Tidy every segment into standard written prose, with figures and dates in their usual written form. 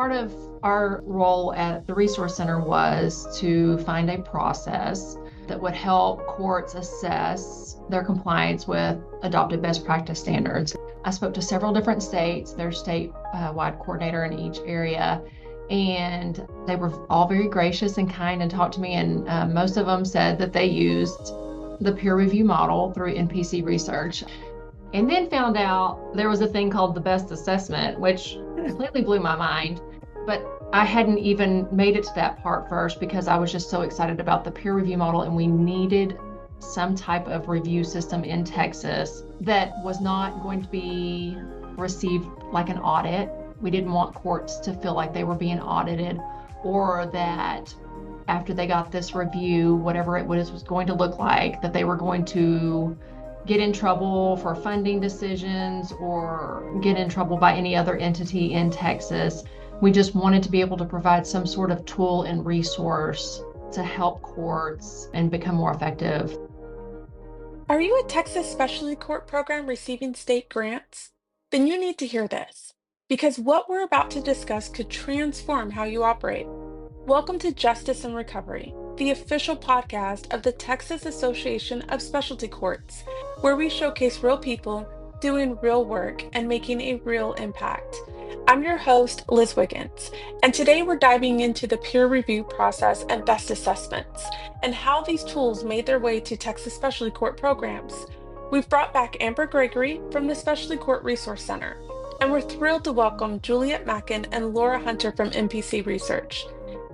Part of our role at the Resource Center was to find a process that would help courts assess their compliance with adopted best practice standards. I spoke to several different states, their statewide coordinator in each area, and they were all very gracious and kind and talked to me, and most of them said that they used the peer review model through NPC research. And then found out there was a thing called the best assessment, which completely blew my mind. But I hadn't even made it to that part first because I was just so excited about the peer review model, and we needed some type of review system in Texas that was not going to be received like an audit. We didn't want courts to feel like they were being audited, or that after they got this review, whatever it was going to look like, that they were going to get in trouble for funding decisions or get in trouble by any other entity in Texas. We just wanted to be able to provide some sort of tool and resource to help courts and become more effective. Are you a Texas Specialty Court program receiving state grants? Then you need to hear this, because what we're about to discuss could transform how you operate. Welcome to Justice and Recovery, the official podcast of the Texas Association of Specialty Courts, where we showcase real people doing real work and making a real impact. I'm your host, Liz Wiggins, and today we're diving into the peer review process and best assessments, and how these tools made their way to Texas Specialty Court programs. We've brought back Amber Gregory from the Specialty Court Resource Center, and we're thrilled to welcome Juliette Mackin and Laura Hunter from NPC Research.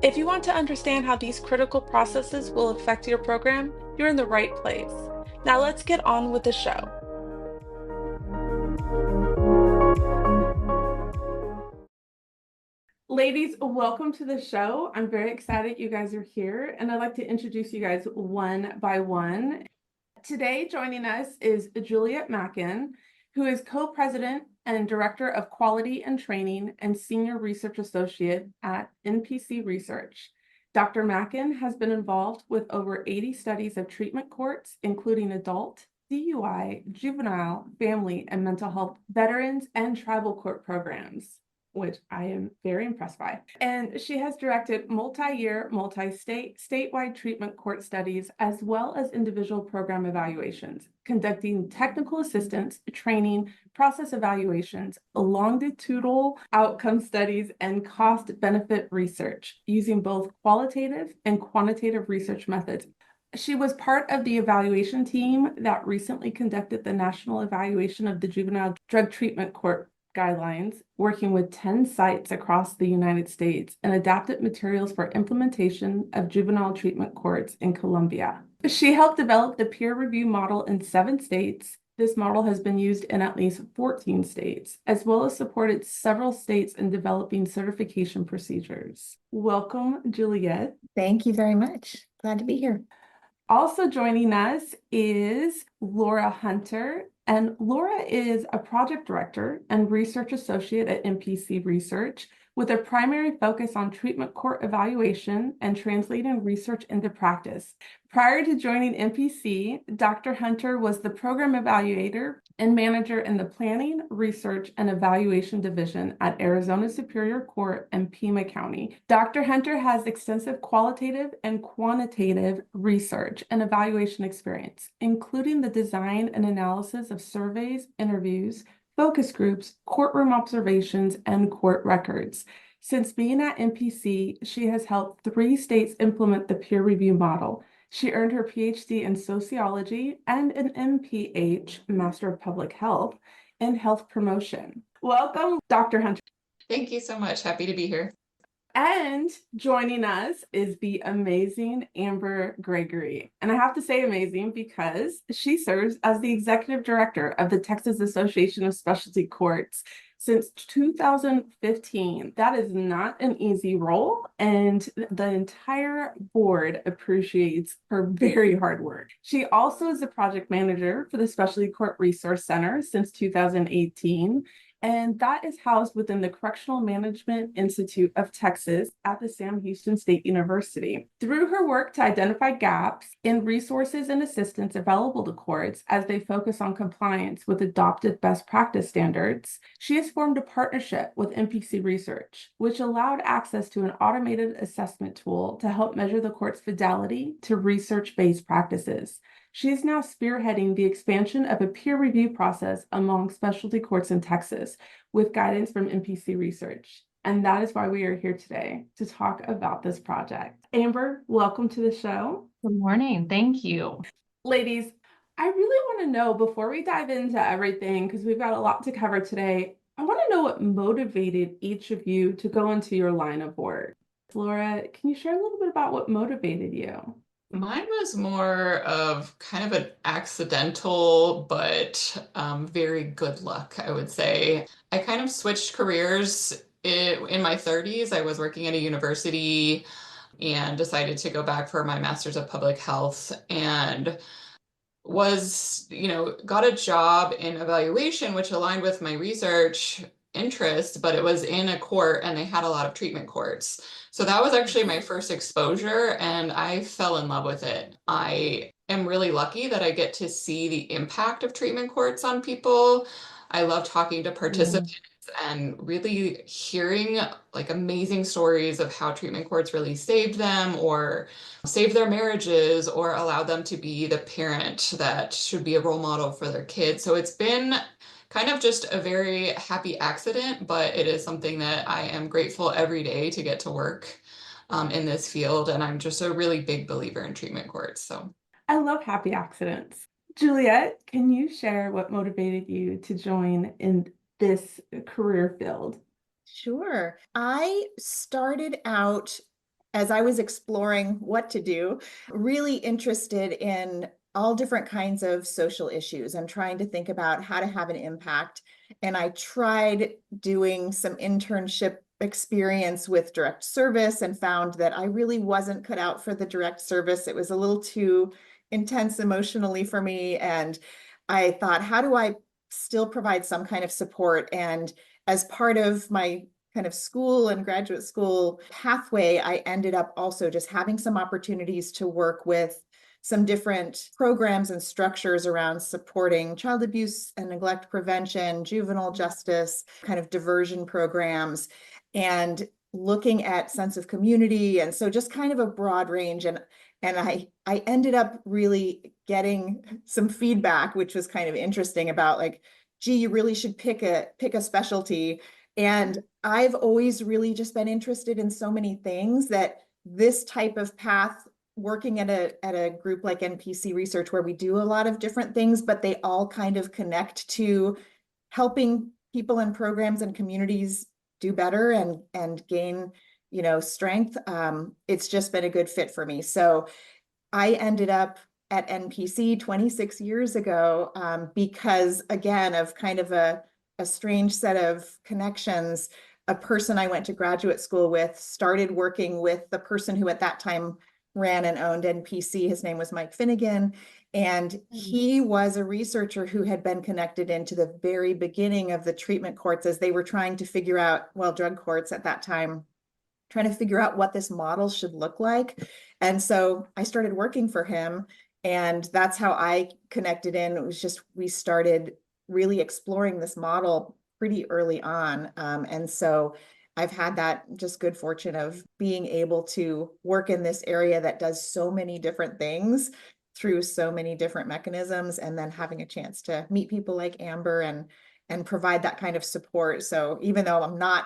If you want to understand how these critical processes will affect your program, you're in the right place. Now let's get on with the show. Ladies, welcome to the show. I'm very excited you guys are here, and I'd like to introduce you guys one by one. Today, joining us is Juliette Mackin, who is co-president and director of quality and training and senior research associate at NPC Research. Dr. Mackin has been involved with over 80 studies of treatment courts, including adult, DUI, juvenile, family, and mental health veterans and tribal court programs, which I am very impressed by. And she has directed multi-year, multi-state, statewide treatment court studies, as well as individual program evaluations, conducting technical assistance, training, process evaluations, longitudinal outcome studies, and cost-benefit research, using both qualitative and quantitative research methods. She was part of the evaluation team that recently conducted the national evaluation of the juvenile drug treatment court guidelines, working with 10 sites across the United States, and adapted materials for implementation of juvenile treatment courts in Colombia. She helped develop the peer review model in 7 states. This model has been used in at least 14 states, as well as supported several states in developing certification procedures. Welcome, Juliette. Thank you very much. Glad to be here. Also joining us is Laura Hunter. And Laura is a project director and research associate at NPC Research, with a primary focus on treatment court evaluation and translating research into practice. Prior to joining NPC, Dr. Hunter was the program evaluator and manager in the Planning, Research, and Evaluation Division at Arizona Superior Court and Pima County. Dr. Hunter has extensive qualitative and quantitative research and evaluation experience, including the design and analysis of surveys, interviews, focus groups, courtroom observations, and court records. Since being at NPC, she has helped 3 states implement the peer review model. She earned her PhD in sociology and an MPH, Master of Public Health, in health promotion. Welcome, Dr. Hunter. Thank you so much. Happy to be here. And joining us is the amazing Amber Gregory. And I have to say amazing because she serves as the executive director of the Texas Association of Specialty Courts since 2015. That is not an easy role, and the entire board appreciates her very hard work. She also is a project manager for the Specialty Court Resource Center since 2018. and that is housed within the Correctional Management Institute of Texas at the Sam Houston State University. Through her work to identify gaps in resources and assistance available to courts as they focus on compliance with adopted best practice standards, she has formed a partnership with MPC Research, which allowed access to an automated assessment tool to help measure the court's fidelity to research-based practices. She is now spearheading the expansion of a peer review process among specialty courts in Texas with guidance from MPC Research. And that is why we are here today to talk about this project. Amber, welcome to the show. Good morning. Thank you. Ladies, I really want to know before we dive into everything, because we've got a lot to cover today, I want to know what motivated each of you to go into your line of work. Laura, can you share a little bit about what motivated you? Mine was more of kind of an accidental, but very good luck, I would say. I kind of switched careers in my 30s. I was working at a university and decided to go back for my master's of public health and got a job in evaluation, which aligned with my research interest, but it was in a court and they had a lot of treatment courts. So that was actually my first exposure and I fell in love with it. I am really lucky that I get to see the impact of treatment courts on people. I love talking to participants and really hearing like amazing stories of how treatment courts really saved them or saved their marriages or allowed them to be the parent that should be a role model for their kids. So it's been kind of just a very happy accident, but it is something that I am grateful every day to get to work in this field. And I'm just a really big believer in treatment courts. So I love happy accidents. Juliette, can you share what motivated you to join in this career field? Sure. I started out as I was exploring what to do, really interested in all different kinds of social issues and trying to think about how to have an impact. And I tried doing some internship experience with direct service and found that I really wasn't cut out for the direct service. It was a little too intense emotionally for me. And I thought, how do I still provide some kind of support? And as part of my kind of school and graduate school pathway, I ended up also just having some opportunities to work with some different programs and structures around supporting child abuse and neglect prevention, juvenile justice, kind of diversion programs, and looking at sense of community. And so just kind of a broad range. And I ended up really getting some feedback, which was kind of interesting about like, gee, you really should pick a specialty. And I've always really just been interested in so many things that this type of path, working at a group like MPC Research, where we do a lot of different things, but they all kind of connect to helping people in programs and communities do better and gain, strength. It's just been a good fit for me. So I ended up at NPC 26 years ago because, again, of kind of a strange set of connections. A person I went to graduate school with started working with the person who at that time ran and owned NPC. His name was Mike Finnegan. And he was a researcher who had been connected into the very beginning of the treatment courts as they were trying to figure out, drug courts at that time, trying to figure out what this model should look like. And so I started working for him, and that's how I connected in. It was just, we started really exploring this model pretty early on. And so I've had that just good fortune of being able to work in this area that does so many different things through so many different mechanisms, and then having a chance to meet people like Amber and provide that kind of support. So even though I'm not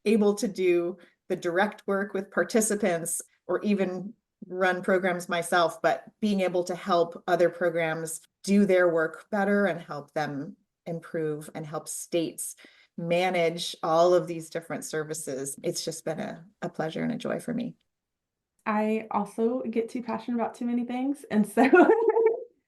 able to do the direct work with participants or even run programs myself, but being able to help other programs do their work better and help them improve and help states manage all of these different services. It's just been a pleasure and a joy for me. I also get too passionate about too many things, and so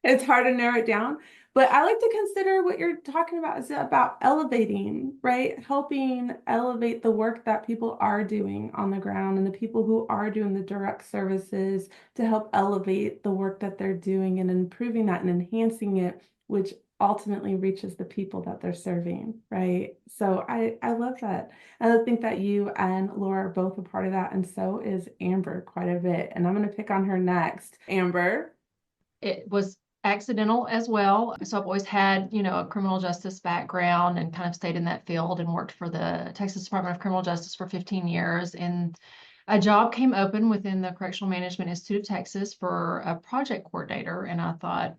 it's hard to narrow it down. But I like to consider what you're talking about is about elevating, right? Helping elevate the work that people are doing on the ground and the people who are doing the direct services to help elevate the work that they're doing and improving that and enhancing it, which ultimately reaches the people that they're serving, right? So I love that. And I think that you and Laura are both a part of that, and so is Amber quite a bit. And I'm going to pick on her next. Amber. It was accidental as well. So I've always had, a criminal justice background and kind of stayed in that field and worked for the Texas Department of Criminal Justice for 15 years. And a job came open within the Correctional Management Institute of Texas for a project coordinator. And I thought,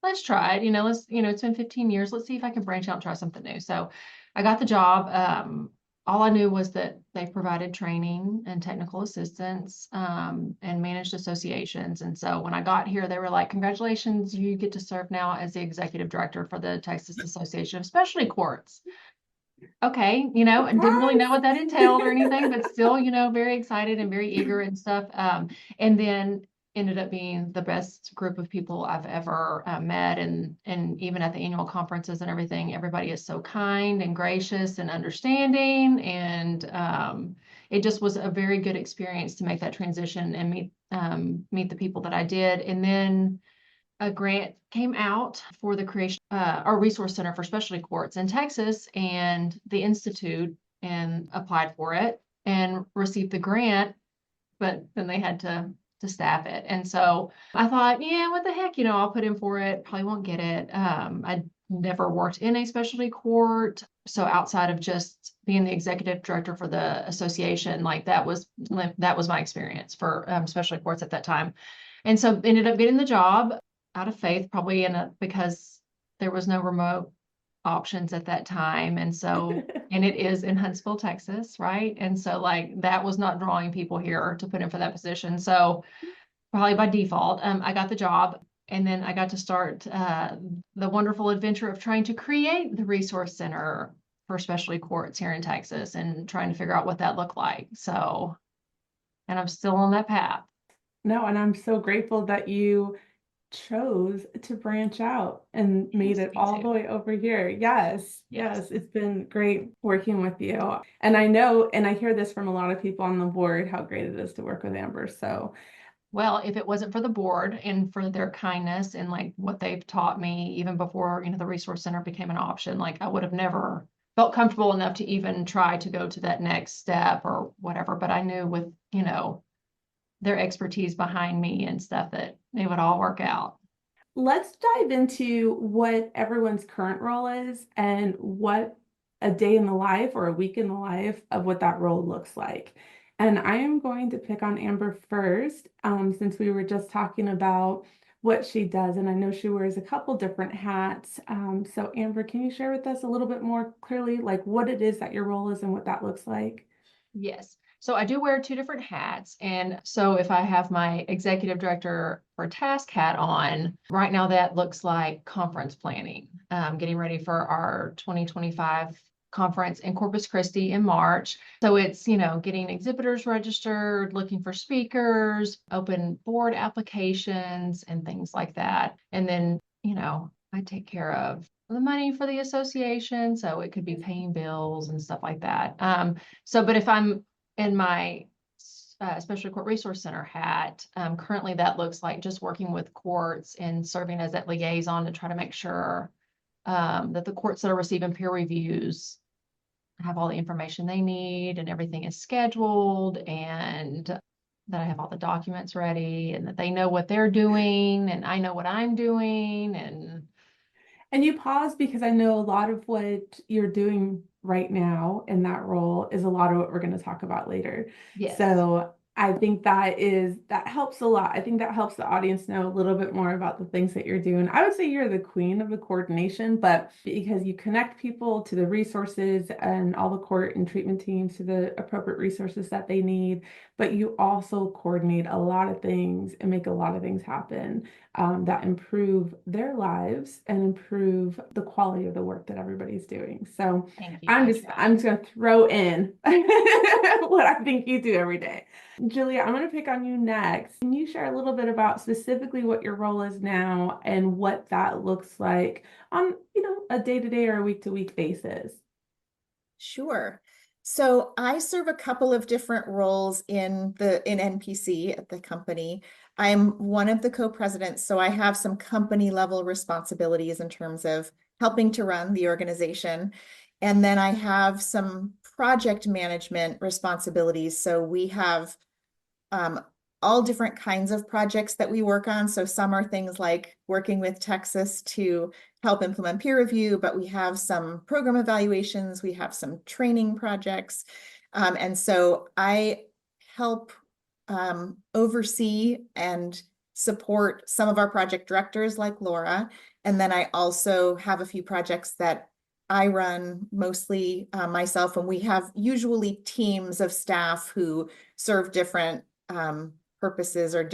let's try it. It's been 15 years. Let's see if I can branch out and try something new. So I got the job. All I knew was that they provided training and technical assistance, and managed associations. And so when I got here, they were like, congratulations, you get to serve now as the executive director for the Texas Association of Specialty Courts. Okay, I didn't really know what that entailed or anything, but still, very excited and very eager and stuff. And then ended up being the best group of people I've ever met, and even at the annual conferences and everything, everybody is so kind and gracious and understanding, and it just was a very good experience to make that transition and meet the people that I did. And then a grant came out for the creation our resource center for specialty courts in Texas, and the institute and applied for it and received the grant, but then they had to staff it. And so I thought, yeah, what the heck, I'll put in for it, probably won't get it. I never worked in a specialty court. So outside of just being the executive director for the association, like that was my experience for specialty courts at that time. And so ended up getting the job out of faith, probably because there was no remote options at that time. And so, and it is in Huntsville, Texas, right? And so like that was not drawing people here to put in for that position. So probably by default, I got the job, and then I got to start the wonderful adventure of trying to create the resource center for specialty courts here in Texas and trying to figure out what that looked like. So, and I'm still on that path. No, and I'm so grateful that you chose to branch out and made it all the way over here. Yes, it's been great working with you. And I know, and I hear this from a lot of people on the board, how great it is to work with Amber. So, well, if it wasn't for the board and for their kindness and like what they've taught me, even before, the resource center became an option, like I would have never felt comfortable enough to even try to go to that next step or whatever. But I knew with, their expertise behind me and stuff that it would all work out. Let's dive into what everyone's current role is and what a day in the life or a week in the life of what that role looks like. And I am going to pick on Amber first, since we were just talking about what she does. And I know she wears a couple different hats. So Amber, can you share with us a little bit more clearly, like what it is that your role is and what that looks like? Yes. So I do wear two different hats. And so if I have my executive director for task hat on, right now that looks like conference planning, getting ready for our 2025 conference in Corpus Christi in March. So it's, getting exhibitors registered, looking for speakers, open board applications and things like that. And then, I take care of the money for the association. So it could be paying bills and stuff like that. But if I'm in my Specialty Court Resource Center hat, currently that looks like just working with courts and serving as that liaison to try to make sure that the courts that are receiving peer reviews have all the information they need and everything is scheduled, and that I have all the documents ready and that they know what they're doing and I know what I'm doing. And you pause because I know a lot of what you're doing right now in that role is a lot of what we're going to talk about later. Yes. So I think that helps a lot. I think that helps the audience know a little bit more about the things that you're doing. I would say you're the queen of the coordination, but because you connect people to the resources and all the court and treatment teams to the appropriate resources that they need, but you also coordinate a lot of things and make a lot of things happen that improve their lives and improve the quality of the work that everybody's doing. So I'm just going to throw in what I think you do every day. Julia, I'm going to pick on you next. Can you share a little bit about specifically what your role is now and what that looks like on, a day-to-day or a week-to-week basis? Sure. So I serve a couple of different roles in NPC at the company. I'm one of the co-presidents, so I have some company level responsibilities in terms of helping to run the organization. And then I have some project management responsibilities. So we have all different kinds of projects that we work on. So some are things like working with Texas to help implement peer review, but we have some program evaluations, we have some training projects. And so I help oversee and support some of our project directors like Laura. And then I also have a few projects that I run mostly myself, and we have usually teams of staff who serve different purposes or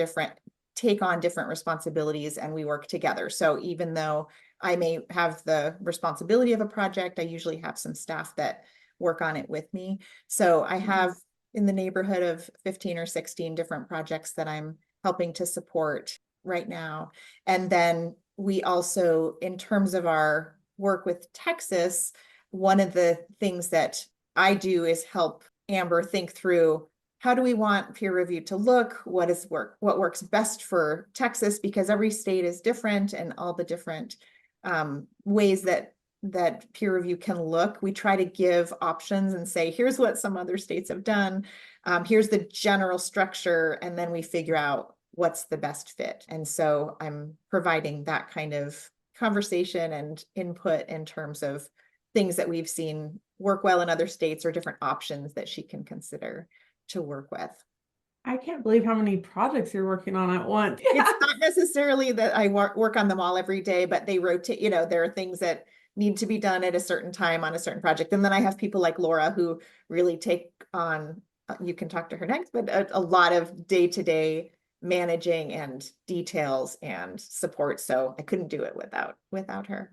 take on different responsibilities, and we work together. So even though I may have the responsibility of a project, I usually have some staff that work on it with me. So I have in the neighborhood of 15 or 16 different projects that I'm helping to support right now. And then we also, in terms of our work with Texas, one of the things that I do is help Amber think through, how do we want peer review to look? What works best for Texas? Because every state is different, and all the different ways that peer review can look. We try to give options and say, here's what some other states have done. Here's the general structure, and then we figure out what's the best fit. And so I'm providing that kind of conversation and input in terms of things that we've seen work well in other states or different options that she can consider to work with. I can't believe how many projects you're working on at once. It's not necessarily that I work on them all every day, but they rotate. There are things that need to be done at a certain time on a certain project. And then I have people like Laura who really take on, you can talk to her next, but a lot of day-to-day managing and details and support. So I couldn't do it without her.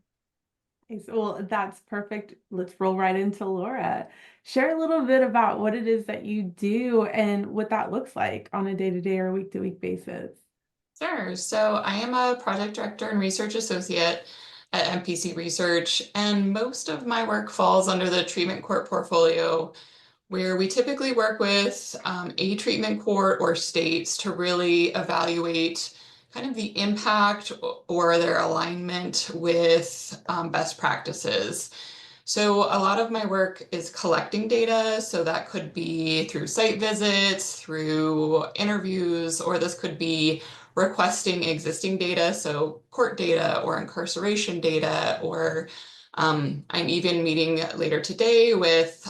Okay, so, well, that's perfect. Let's roll right into Laura. Share a little bit about what it is that you do and what that looks like on a day-to-day or week-to-week basis. Sure. So I am a project director and research associate at MPC Research, and most of my work falls under the treatment court portfolio, where we typically work with a treatment court or states to really evaluate kind of the impact or their alignment with best practices. So a lot of my work is collecting data. So that could be through site visits, through interviews, or this could be requesting existing data, so court data or incarceration data, or I'm even meeting later today with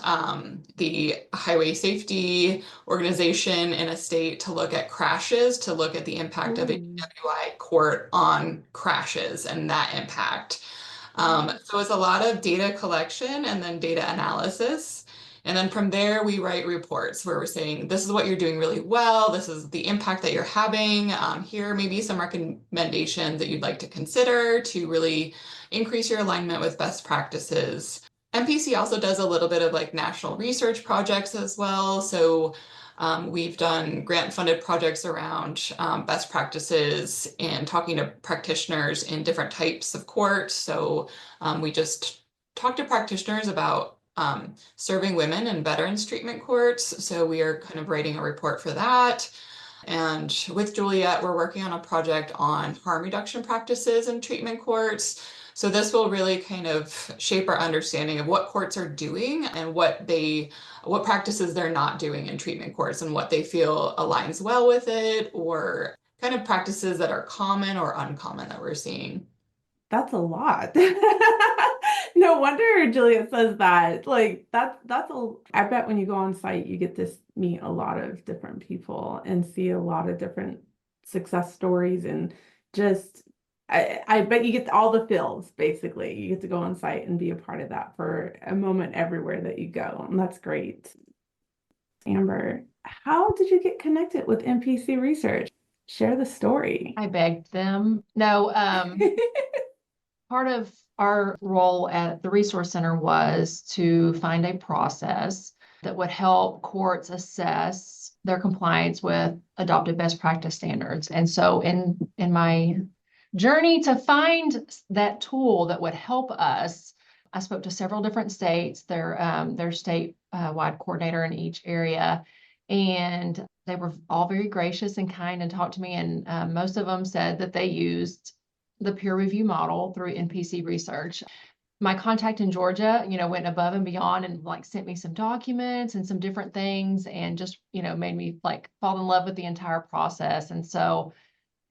the highway safety organization in a state to look at crashes, to look at the impact of a DWI court on crashes and that impact. So it's a lot of data collection and then data analysis. And then from there, we write reports where we're saying, this is what you're doing really well. This is the impact that you're having. Here may be some recommendations that you'd like to consider to really increase your alignment with best practices. MPC also does a little bit of like national research projects as well. So we've done grant-funded projects around best practices and talking to practitioners in different types of court. So we just talked to practitioners about serving women in veterans treatment courts. So we are kind of writing a report for that. And with Juliette, we're working on a project on harm reduction practices in treatment courts. So this will really kind of shape our understanding of what courts are doing and what practices they're not doing in treatment courts and what they feel aligns well with it, or kind of practices that are common or uncommon that we're seeing. That's a lot. No wonder Juliette says that. Like I bet when you go on site, you get to meet a lot of different people and see a lot of different success stories, and just I bet you get all the feels, basically. You get to go on site and be a part of that for a moment everywhere that you go. And that's great. Amber, how did you get connected with MPC Research? Share the story. I begged them. No, part of our role at the Resource Center was to find a process that would help courts assess their compliance with adopted best practice standards. And so in my journey to find that tool that would help us, I spoke to several different states, their state-wide coordinator in each area, and They were all very gracious and kind and talked to me, and most of them said that they used the peer review model through NPC research. My contact in Georgia, went above and beyond and like sent me some documents and some different things, and just, made me like fall in love with the entire process. And so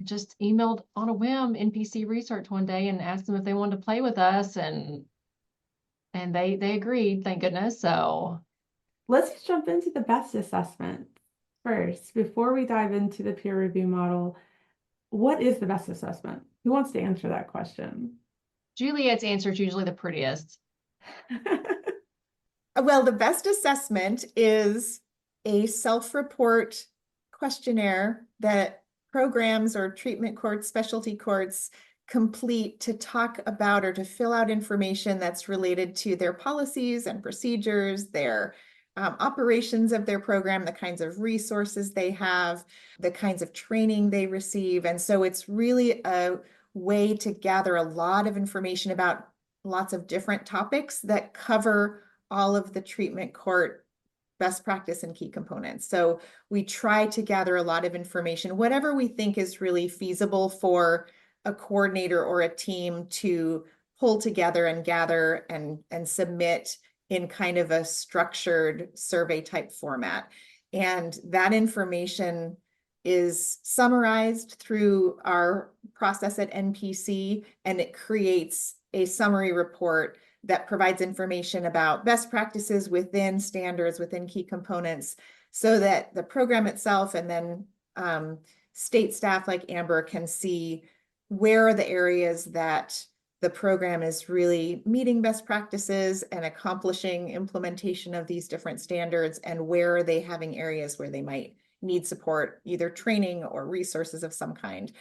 just emailed on a whim NPC research one day and asked them if they wanted to play with us, and they agreed, thank goodness. So let's just jump into the best assessment first. Before we dive into the peer review model, what is the best assessment? Who wants to answer that question? Juliette's answer is usually the prettiest. Well, the best assessment is a self-report questionnaire that programs or treatment courts, specialty courts complete to talk about or to fill out information that's related to their policies and procedures, their operations of their program, the kinds of resources they have, the kinds of training they receive. And so it's really a way to gather a lot of information about lots of different topics that cover all of the treatment court best practice and key components. So we try to gather a lot of information, whatever we think is really feasible for a coordinator or a team to pull together and gather and submit in kind of a structured survey type format. And that information is summarized through our process at NPC, and it creates a summary report that provides information about best practices within standards, within key components, so that the program itself and then state staff like Amber can see where are the areas that the program is really meeting best practices and accomplishing implementation of these different standards, and where are they having areas where they might need support, either training or resources of some kind.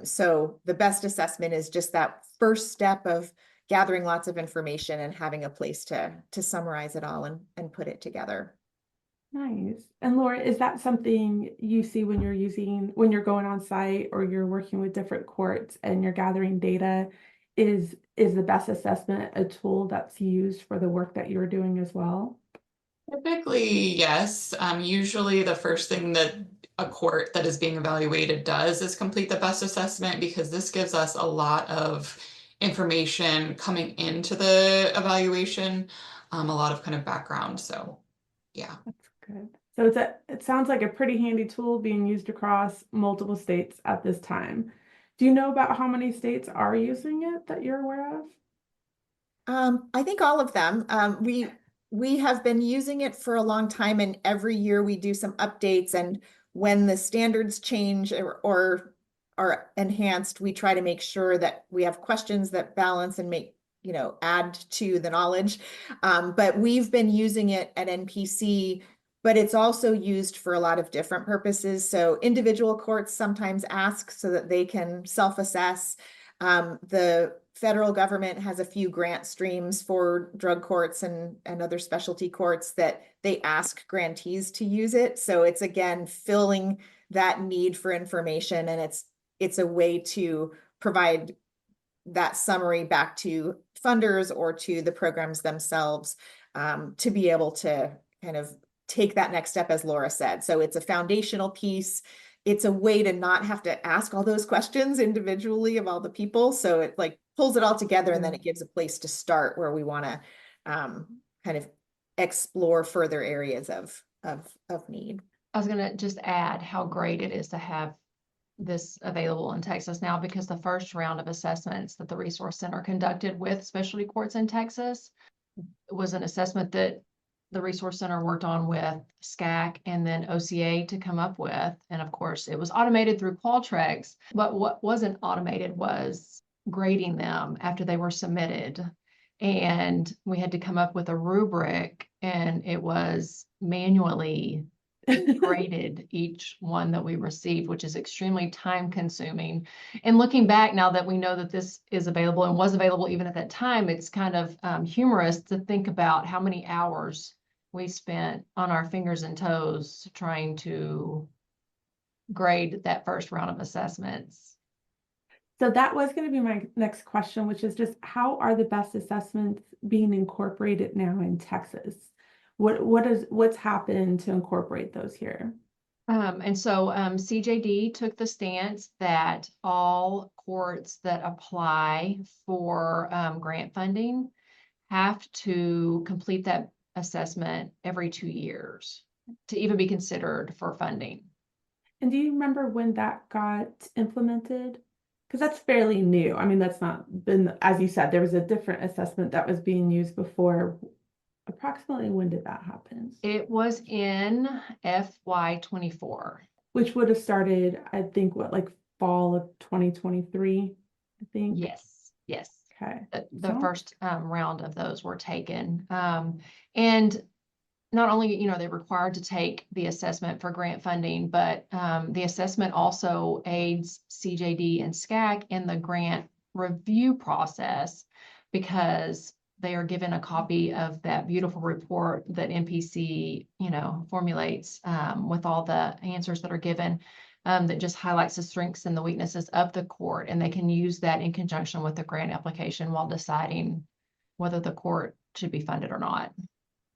So the best assessment is just that first step of gathering lots of information and having a place to summarize it all and put it together. Nice. And Laura, is that something you see when you're going on site or you're working with different courts and you're gathering data? Is the best assessment a tool that's used for the work that you're doing as well? Typically, yes. Usually the first thing that a court that is being evaluated does is complete the best assessment, because this gives us a lot of information coming into the evaluation, a lot of kind of background. So yeah. That's good. So it sounds like a pretty handy tool being used across multiple states at this time. Do you know about how many states are using it that you're aware of? I think all of them. We have been using it for a long time, and every year we do some updates, and when the standards change or are enhanced, we try to make sure that we have questions that balance and make, add to the knowledge. But we've been using it at NPC, but it's also used for a lot of different purposes. So individual courts sometimes ask so that they can self-assess. The federal government has a few grant streams for drug courts and other specialty courts that they ask grantees to use it. So it's, again, filling that need for information, and it's a way to provide that summary back to funders or to the programs themselves, to be able to kind of take that next step, as Laura said. So it's a foundational piece. It's a way to not have to ask all those questions individually of all the people. So it like pulls it all together, and then it gives a place to start where we want to kind of explore further areas of need. I was going to just add how great it is to have this available in Texas now, because the first round of assessments that the Resource Center conducted with specialty courts in Texas was an assessment that the Resource Center worked on with SCAC and then OCA to come up with. And of course, it was automated through Qualtrics, but what wasn't automated was grading them after they were submitted. And we had to come up with a rubric, and it was manually graded each one that we received, which is extremely time consuming. And looking back now that we know that this is available and was available even at that time, it's kind of humorous to think about how many hours we spent on our fingers and toes trying to grade that first round of assessments. So that was going to be my next question, which is just how are the best assessments being incorporated now in Texas? What's happened to incorporate those here? And so CJD took the stance that all courts that apply for grant funding have to complete that assessment every 2 years to even be considered for funding. And do you remember when that got implemented? Because that's fairly new. I mean, that's not been, as you said, there was a different assessment that was being used before. Approximately when did that happen? It was in FY24. Which would have started, I think, what, like fall of 2023, I think? Yes, yes. Okay. The first round of those were taken. And not only, they're required to take the assessment for grant funding, but the assessment also aids CJD and SCAC in the grant review process because they are given a copy of that beautiful report that NPC, formulates with all the answers that are given that just highlights the strengths and the weaknesses of the court. And they can use that in conjunction with the grant application while deciding whether the court should be funded or not.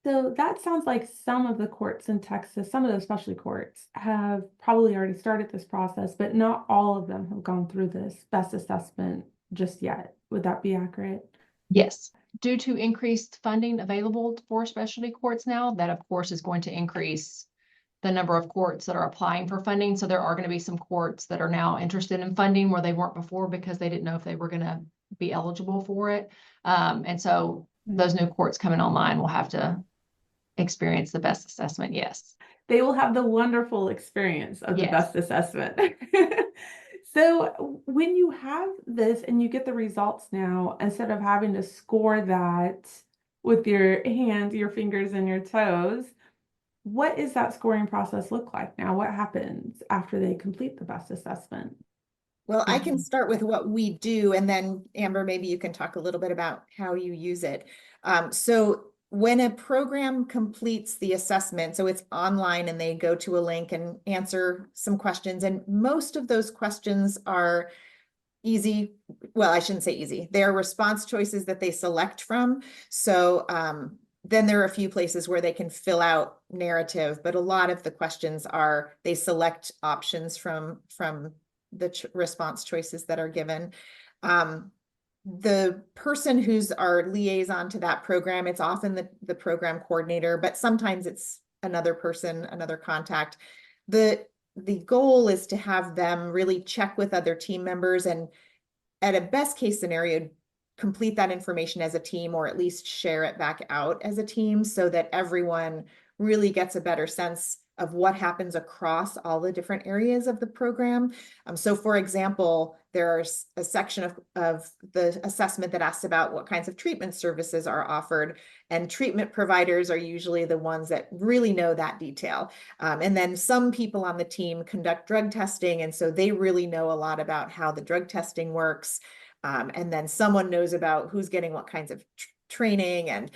So that sounds like some of the courts in Texas, some of those specialty courts have probably already started this process, but not all of them have gone through this best assessment just yet. Would that be accurate? Yes. Due to increased funding available for specialty courts now, that of course is going to increase the number of courts that are applying for funding. So there are going to be some courts that are now interested in funding where they weren't before because they didn't know if they were going to be eligible for it. And so those new courts coming online will have to experience the best assessment. Yes. They will have the wonderful experience of the best assessment. So when you have this and you get the results now, instead of having to score that with your hands, your fingers, and your toes, what is that scoring process look like now? What happens after they complete the best assessment? Well, I can start with what we do, and then Amber, maybe you can talk a little bit about how you use it. So when a program completes the assessment, so it's online and they go to a link and answer some questions, and most of those questions are easy. Well, I shouldn't say easy. They are response choices that they select from. So then there are a few places where they can fill out narrative, but a lot of the questions are they select options from the response choices that are given. The person who's our liaison to that program, it's often the program coordinator, but sometimes it's another person, another contact. The goal is to have them really check with other team members and at a best case scenario, complete that information as a team or at least share it back out as a team so that everyone really gets a better sense of what happens across all the different areas of the program. So for example, there's a section of the assessment that asks about what kinds of treatment services are offered, and treatment providers are usually the ones that really know that detail. And then some people on the team conduct drug testing, and so they really know a lot about how the drug testing works. And then someone knows about who's getting what kinds of training, and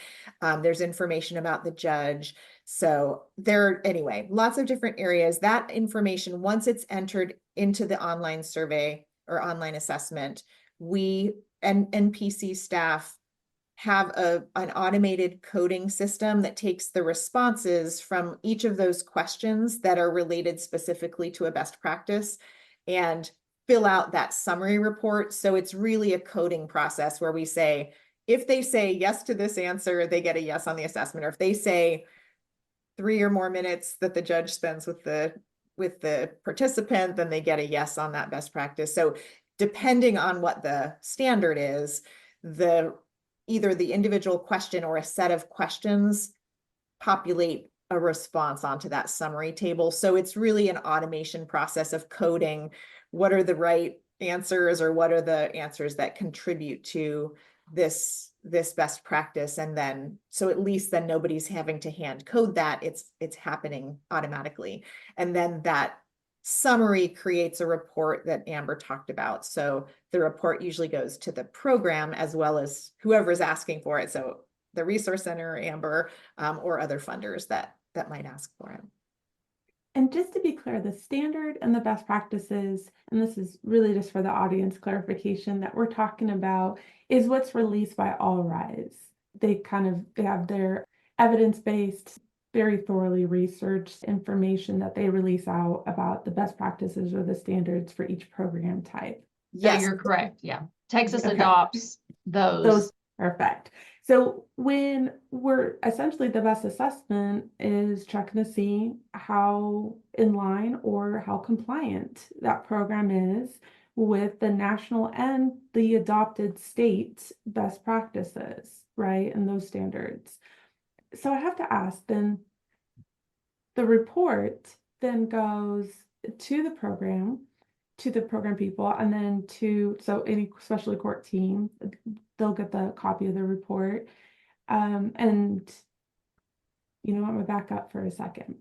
there's information about the judge. So anyway, lots of different areas. That information, once it's entered into the online survey or online assessment, we and NPC staff have an automated coding system that takes the responses from each of those questions that are related specifically to a best practice and fill out that summary report. So it's really a coding process where we say, if they say yes to this answer, they get a yes on the assessment. Or if they say 3 or more minutes that the judge spends with the participant, then they get a yes on that best practice. So depending on what the standard is, either the individual question or a set of questions populate a response onto that summary table. So it's really an automation process of coding what are the right answers or what are the answers that contribute to this best practice. And then, so at least then nobody's having to hand code that, it's happening automatically. And then that summary creates a report that Amber talked about. So the report usually goes to the program as well as whoever's asking for it. So the Resource Center, Amber, or other funders that might ask for it. And just to be clear, the standard and the best practices, and this is really just for the audience clarification that we're talking about, is what's released by All Rise. They have their evidence-based very thoroughly researched information that they release out about the best practices or the standards for each program type. Yeah, Yes. you're correct. Yeah. Texas Okay. adopts those. Those perfect. So when we're essentially the best assessment is checking to see how in line or how compliant that program is with the national and the adopted state best practices, right? And those standards. So I have to ask then, the report then goes to the program people, and then so any specialty court team, they'll get the copy of the report. And I'm gonna back up for a second.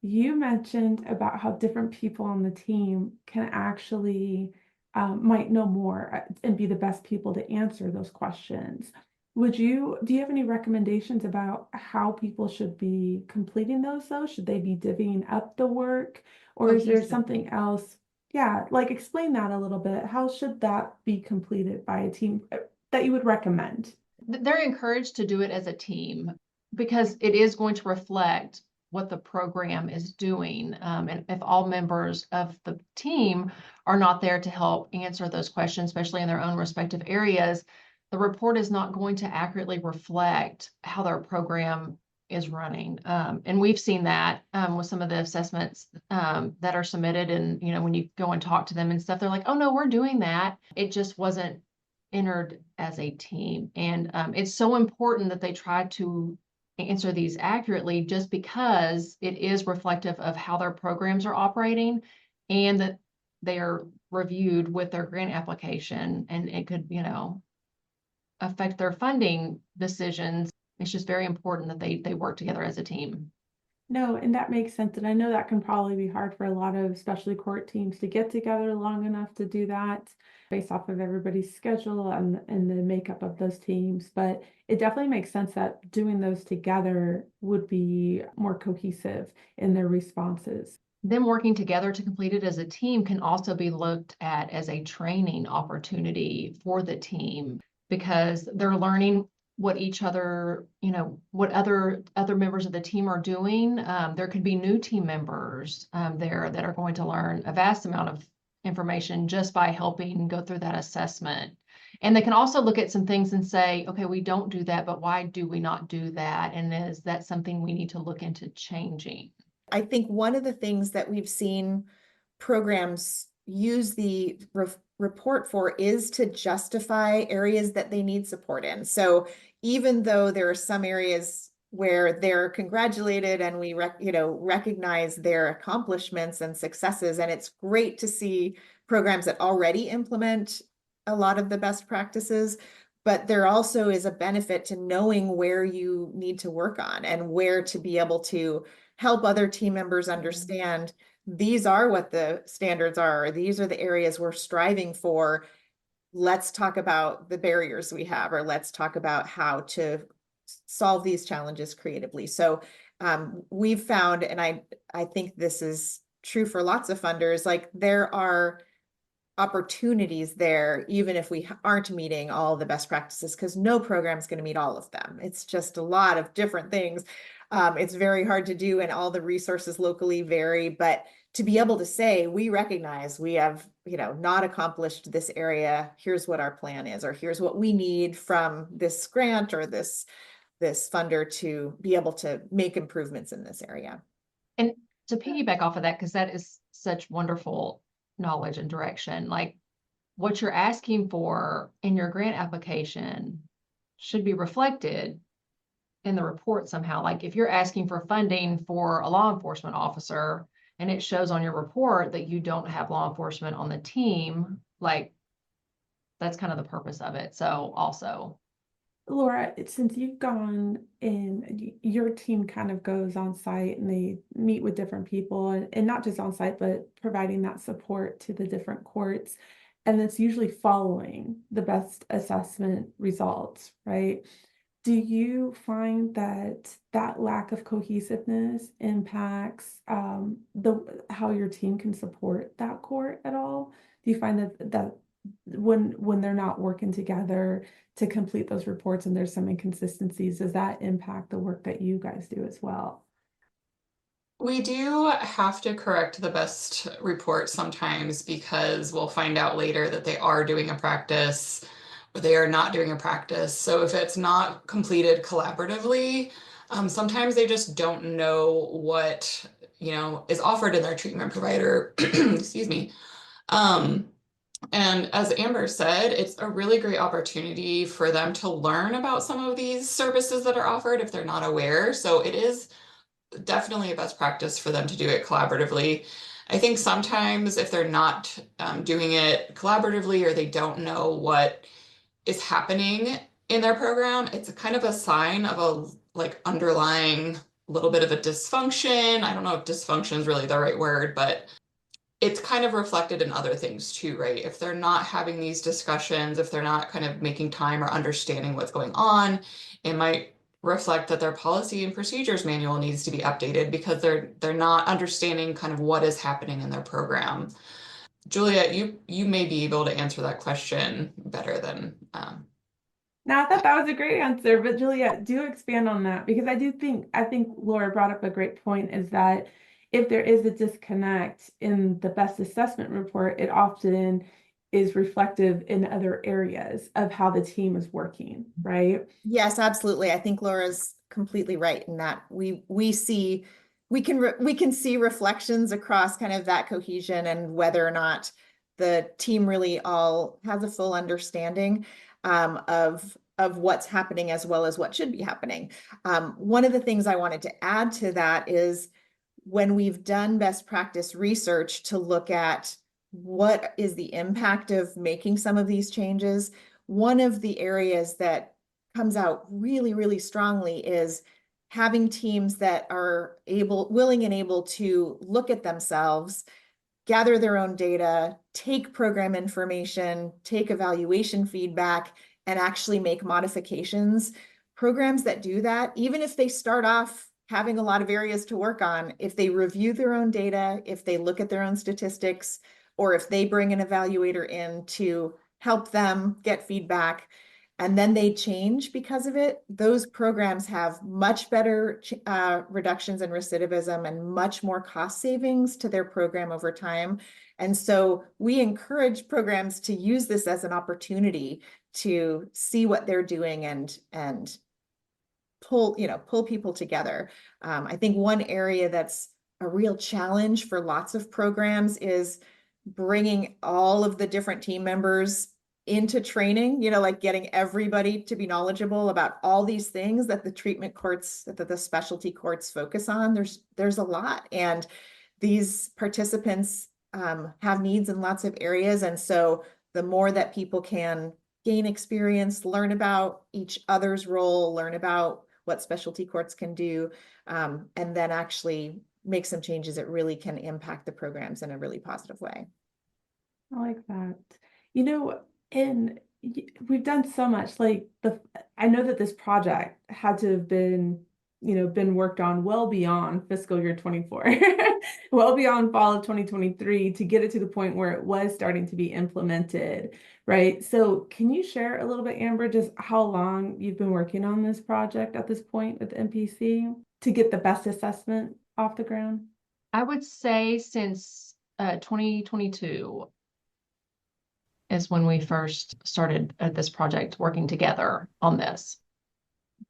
You mentioned about how different people on the team can actually might know more and be the best people to answer those questions. Do you have any recommendations about how people should be completing those though? Should they be divvying up the work, or is there something else? Yeah, like explain that a little bit. How should that be completed by a team that you would recommend? They're encouraged to do it as a team because it is going to reflect what the program is doing. And if all members of the team are not there to help answer those questions, especially in their own respective areas, the report is not going to accurately reflect how their program is running. And we've seen that with some of the assessments that are submitted. And, when you go and talk to them and stuff, they're like, oh, no, we're doing that. It just wasn't entered as a team. And it's so important that they try to answer these accurately just because it is reflective of how their programs are operating and that they are reviewed with their grant application, and it could, affect their funding decisions. It's just very important that they work together as a team. No, and that makes sense. And I know that can probably be hard for a lot of specialty court teams to get together long enough to do that based off of everybody's schedule and the makeup of those teams. But it definitely makes sense that doing those together would be more cohesive in their responses. Them working together to complete it as a team can also be looked at as a training opportunity for the team because they're learning what each other, what other members of the team are doing. There could be new team members there that are going to learn a vast amount of information just by helping go through that assessment. And they can also look at some things and say, okay, we don't do that, but why do we not do that? And is that something we need to look into changing? I think one of the things that we've seen programs use the report for is to justify areas that they need support in. So even though there are some areas where they're congratulated and we recognize their accomplishments and successes, and it's great to see programs that already implement a lot of the best practices, but there also is a benefit to knowing where you need to work on and where to be able to help other team members understand these are what the standards are. These are the areas we're striving for. Let's talk about the barriers we have, or let's talk about how to solve these challenges creatively. So we've found, and I think this is true for lots of funders, like there are opportunities there, even if we aren't meeting all the best practices, because no program is going to meet all of them. It's just a lot of different things. It's very hard to do, and all the resources locally vary, but to be able to say, we recognize we have, not accomplished this area, here's what our plan is, or here's what we need from this grant or this funder to be able to make improvements in this area. And to piggyback off of that, because that is such wonderful knowledge and direction, like what you're asking for in your grant application should be reflected in the report somehow. Like if you're asking for funding for a law enforcement officer and it shows on your report that you don't have law enforcement on the team, like that's kind of the purpose of it. So also, Laura, since you've gone in, your team kind of goes on site and they meet with different people, and not just on site, but providing that support to the different courts. And it's usually following the best assessment results, right? Do you find that lack of cohesiveness impacts how your team can support that court at all? Do you find that when they're not working together to complete those reports and there's some inconsistencies, does that impact the work that you guys do as well? We do have to correct the best report sometimes because we'll find out later that they are doing a practice or they are not doing a practice. So if it's not completed collaboratively, sometimes they just don't know what, is offered in their treatment provider. Excuse me. And as Amber said, it's a really great opportunity for them to learn about some of these services that are offered if they're not aware. So it is definitely a best practice for them to do it collaboratively. I think sometimes if they're not doing it collaboratively or they don't know what is happening in their program, it's a kind of a sign of a like underlying little bit of a dysfunction. I don't know if dysfunction is really the right word, but it's kind of reflected in other things too, right? If they're not having these discussions, if they're not kind of making time or understanding what's going on, it might reflect that their policy and procedures manual needs to be updated because they're not understanding kind of what is happening in their program. Juliette, you may be able to answer that question better than Now, I thought that was a great answer, but Juliette, do expand on that because I think Laura brought up a great point is that if there is a disconnect in the best assessment report, it often is reflective in other areas of how the team is working, right? Yes, absolutely. I think Laura's completely right in that we can see reflections across kind of that cohesion and whether or not the team really all has a full understanding of what's happening as well as what should be happening. One of the things I wanted to add to that is when we've done best practice research to look at what is the impact of making some of these changes, one of the areas that comes out really, really strongly is having teams that are willing and able to look at themselves, gather their own data, take program information, take evaluation feedback, and actually make modifications. Programs that do that, even if they start off having a lot of areas to work on, if they review their own data, if they look at their own statistics, or if they bring an evaluator in to help them get feedback, and then they change because of it, those programs have much better reductions in recidivism and much more cost savings to their program over time. And so we encourage programs to use this as an opportunity to see what they're doing and pull people together. I think one area that's a real challenge for lots of programs is bringing all of the different team members into training, like getting everybody to be knowledgeable about all these things that the treatment courts, that the specialty courts focus on. There's a lot, and these participants have needs in lots of areas. And so the more that people can gain experience, learn about each other's role, learn about what specialty courts can do, and then actually make some changes that really can impact the programs in a really positive way. I like that. And we've done so much. Like I know that this project had to have been worked on well beyond fiscal year 24, well beyond fall of 2023 to get it to the point where it was starting to be implemented, right? So can you share a little bit, Amber, just how long you've been working on this project at this point with MPC to get the best assessment off the ground? I would say since 2022 is when we first started this project working together on this.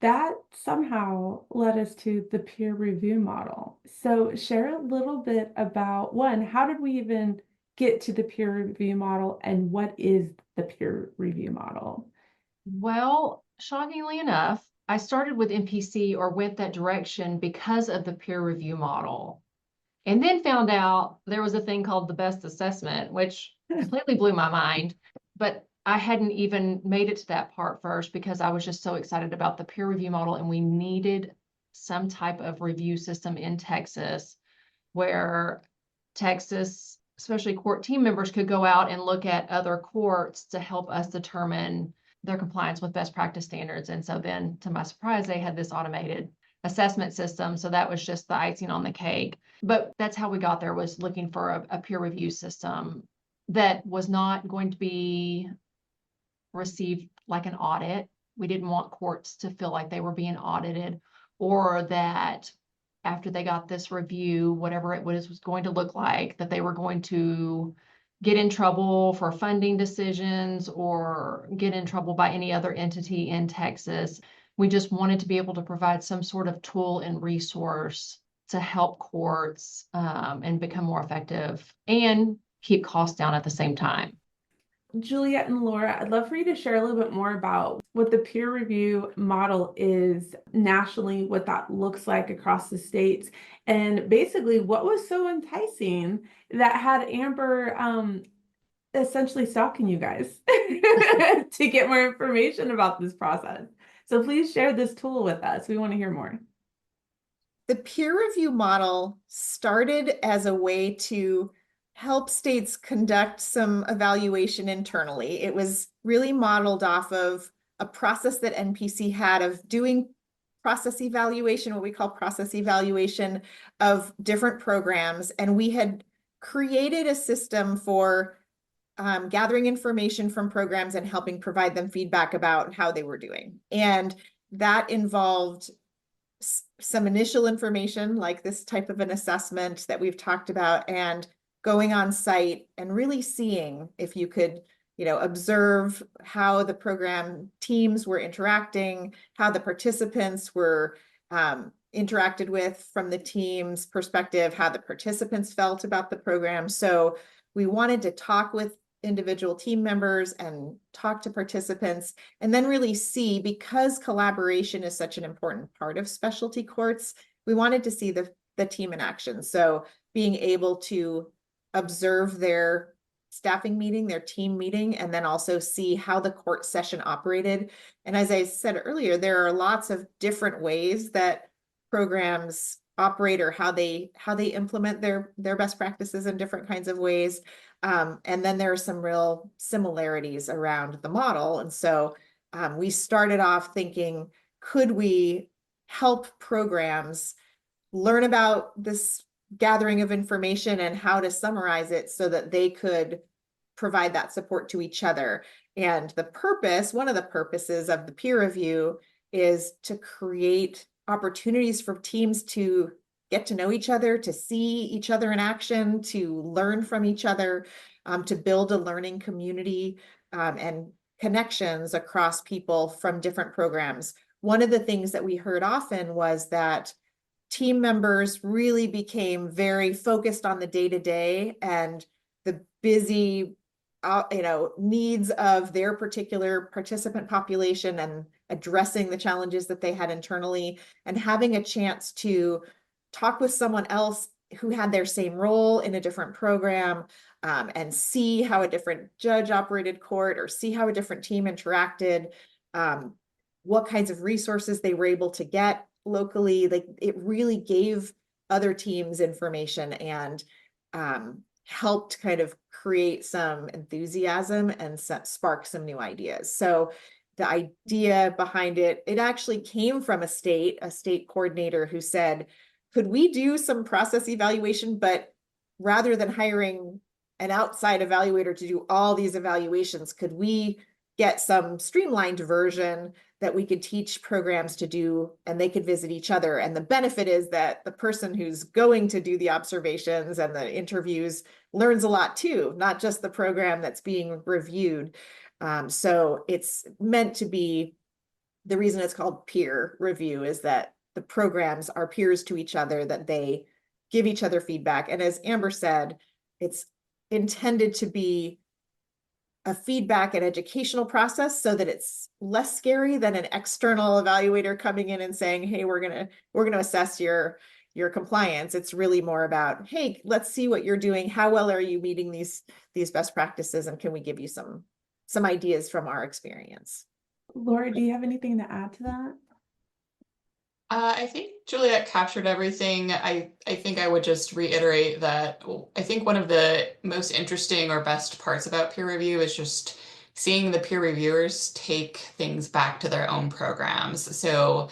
That somehow led us to the peer review model. So share a little bit about, one, how did we even get to the peer review model and what is the peer review model? Well, shockingly enough, I started with MPC or went that direction because of the peer review model. And then found out there was a thing called the best assessment, which completely blew my mind. But I hadn't even made it to that part first because I was just so excited about the peer review model, and we needed some type of review system in Texas where Texas, especially court team members, could go out and look at other courts to help us determine their compliance with best practice standards. And so then, to my surprise, they had this automated assessment system. So that was just the icing on the cake. But that's how we got there, was looking for a peer review system that was not going to be received like an audit. We didn't want courts to feel like they were being audited, or that after they got this review, whatever it was going to look like, that they were going to get in trouble for funding decisions or get in trouble by any other entity in Texas. We just wanted to be able to provide some sort of tool and resource to help courts and become more effective and keep costs down at the same time. Juliette and Laura, I'd love for you to share a little bit more about what the peer review model is nationally, what that looks like across the states, and basically what was so enticing that had Amber essentially stalking you guys to get more information about this process. So please share this tool with us. We want to hear more. The peer review model started as a way to help states conduct some evaluation internally. It was really modeled off of a process that NPC had of doing process evaluation, what we call process evaluation of different programs. And we had created a system for gathering information from programs and helping provide them feedback about how they were doing. And that involved some initial information like this type of an assessment that we've talked about, and going on site and really seeing if you could, observe how the program teams were interacting, how the participants were interacted with from the team's perspective, how the participants felt about the program. So we wanted to talk with individual team members and talk to participants, and then really see, because collaboration is such an important part of specialty courts, we wanted to see the team in action. So being able to observe their staffing meeting, their team meeting, and then also see how the court session operated. And as I said earlier, there are lots of different ways that programs operate, or how they implement their best practices in different kinds of ways. And then there are some real similarities around the model. And so we started off thinking, could we help programs learn about this gathering of information and how to summarize it so that they could provide that support to each other? And one of the purposes of the peer review is to create opportunities for teams to get to know each other, to see each other in action, to learn from each other, to build a learning community and connections across people from different programs. One of the things that we heard often was that team members really became very focused on the day-to-day and the busy needs of their particular participant population, and addressing the challenges that they had internally, and having a chance to talk with someone else who had their same role in a different program, and see how a different judge operated court, or see how a different team interacted, what kinds of resources they were able to get locally. Like, it really gave other teams information and helped kind of create some enthusiasm and spark some new ideas. So the idea behind it actually came from a state coordinator who said, could we do some process evaluation, but rather than hiring an outside evaluator to do all these evaluations, could we get some streamlined version that we could teach programs to do, and they could visit each other? And the benefit is that the person who's going to do the observations and the interviews learns a lot too, not just the program that's being reviewed. So it's meant to be, the reason it's called peer review is that the programs are peers to each other, that they give each other feedback. And as Amber said, it's intended to be a feedback and educational process so that it's less scary than an external evaluator coming in and saying, hey, we're gonna assess your compliance. It's really more about, hey, let's see what you're doing. How well are you meeting these best practices? And can we give you some ideas from our experience? Laura, do you have anything to add to that? I think Juliette captured everything. I think I would just reiterate that I think one of the most interesting or best parts about peer review is just seeing the peer reviewers take things back to their own programs. So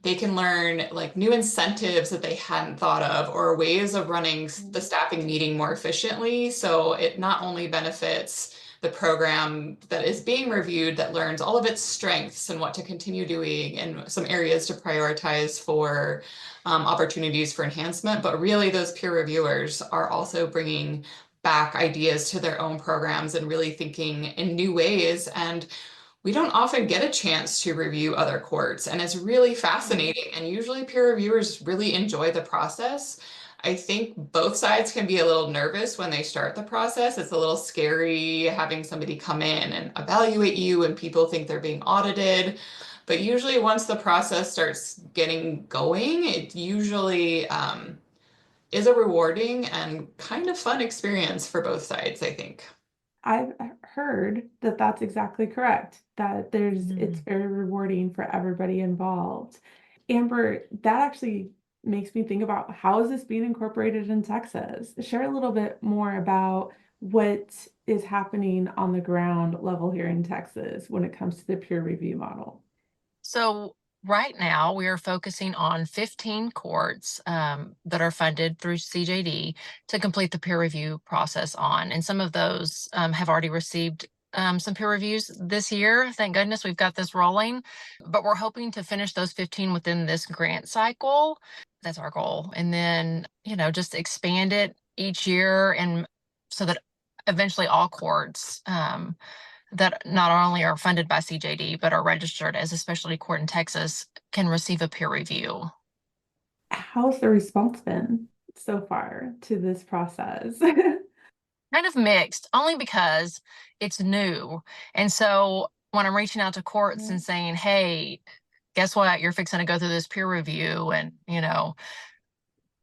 they can learn like new incentives that they hadn't thought of or ways of running the staffing meeting more efficiently. So it not only benefits the program that is being reviewed, that learns all of its strengths and what to continue doing and some areas to prioritize for opportunities for enhancement, but really those peer reviewers are also bringing back ideas to their own programs and really thinking in new ways. And we don't often get a chance to review other courts, and it's really fascinating. And usually peer reviewers really enjoy the process. I think both sides can be a little nervous when they start the process. It's a little scary having somebody come in and evaluate you and people think they're being audited. But usually once the process starts getting going, it usually is a rewarding and kind of fun experience for both sides, I think. I've heard that that's exactly correct, that it's very rewarding for everybody involved. Amber, that actually makes me think about, how is this being incorporated in Texas? Share a little bit more about what is happening on the ground level here in Texas when it comes to the peer review model. So right now we are focusing on 15 courts that are funded through CJD to complete the peer review process on. And some of those have already received some peer reviews this year. Thank goodness we've got this rolling, but we're hoping to finish those 15 within this grant cycle. That's our goal. And then, just expand it each year, and so that eventually all courts that not only are funded by CJD, but are registered as a specialty court in Texas can receive a peer review. How's the response been so far to this process? Kind of mixed, only because it's new. And so when I'm reaching out to courts and saying, hey, guess what? You're fixing to go through this peer review, and,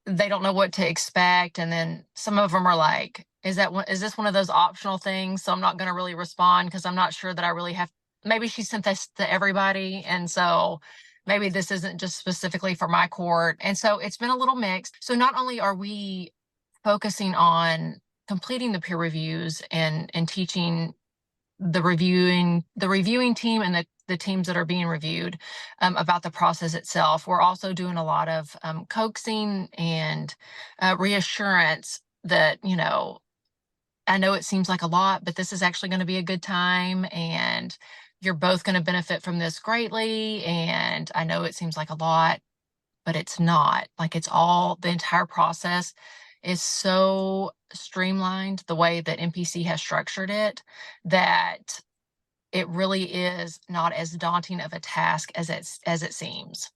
they don't know what to expect. And then some of them are like, is this one of those optional things? So I'm not going to really respond because I'm not sure that I really have. Maybe she sent this to everybody, and so maybe this isn't just specifically for my court. And so it's been a little mixed. So not only are we focusing on completing the peer reviews and teaching the reviewing team and the teams that are being reviewed about the process itself, we're also doing a lot of coaxing and reassurance that, I know it seems like a lot, but this is actually going to be a good time, and you're both going to benefit from this greatly. And I know it seems like a lot, but it's not. Like, the entire process is so streamlined the way that MPC has structured it, that it really is not as daunting of a task as it seems.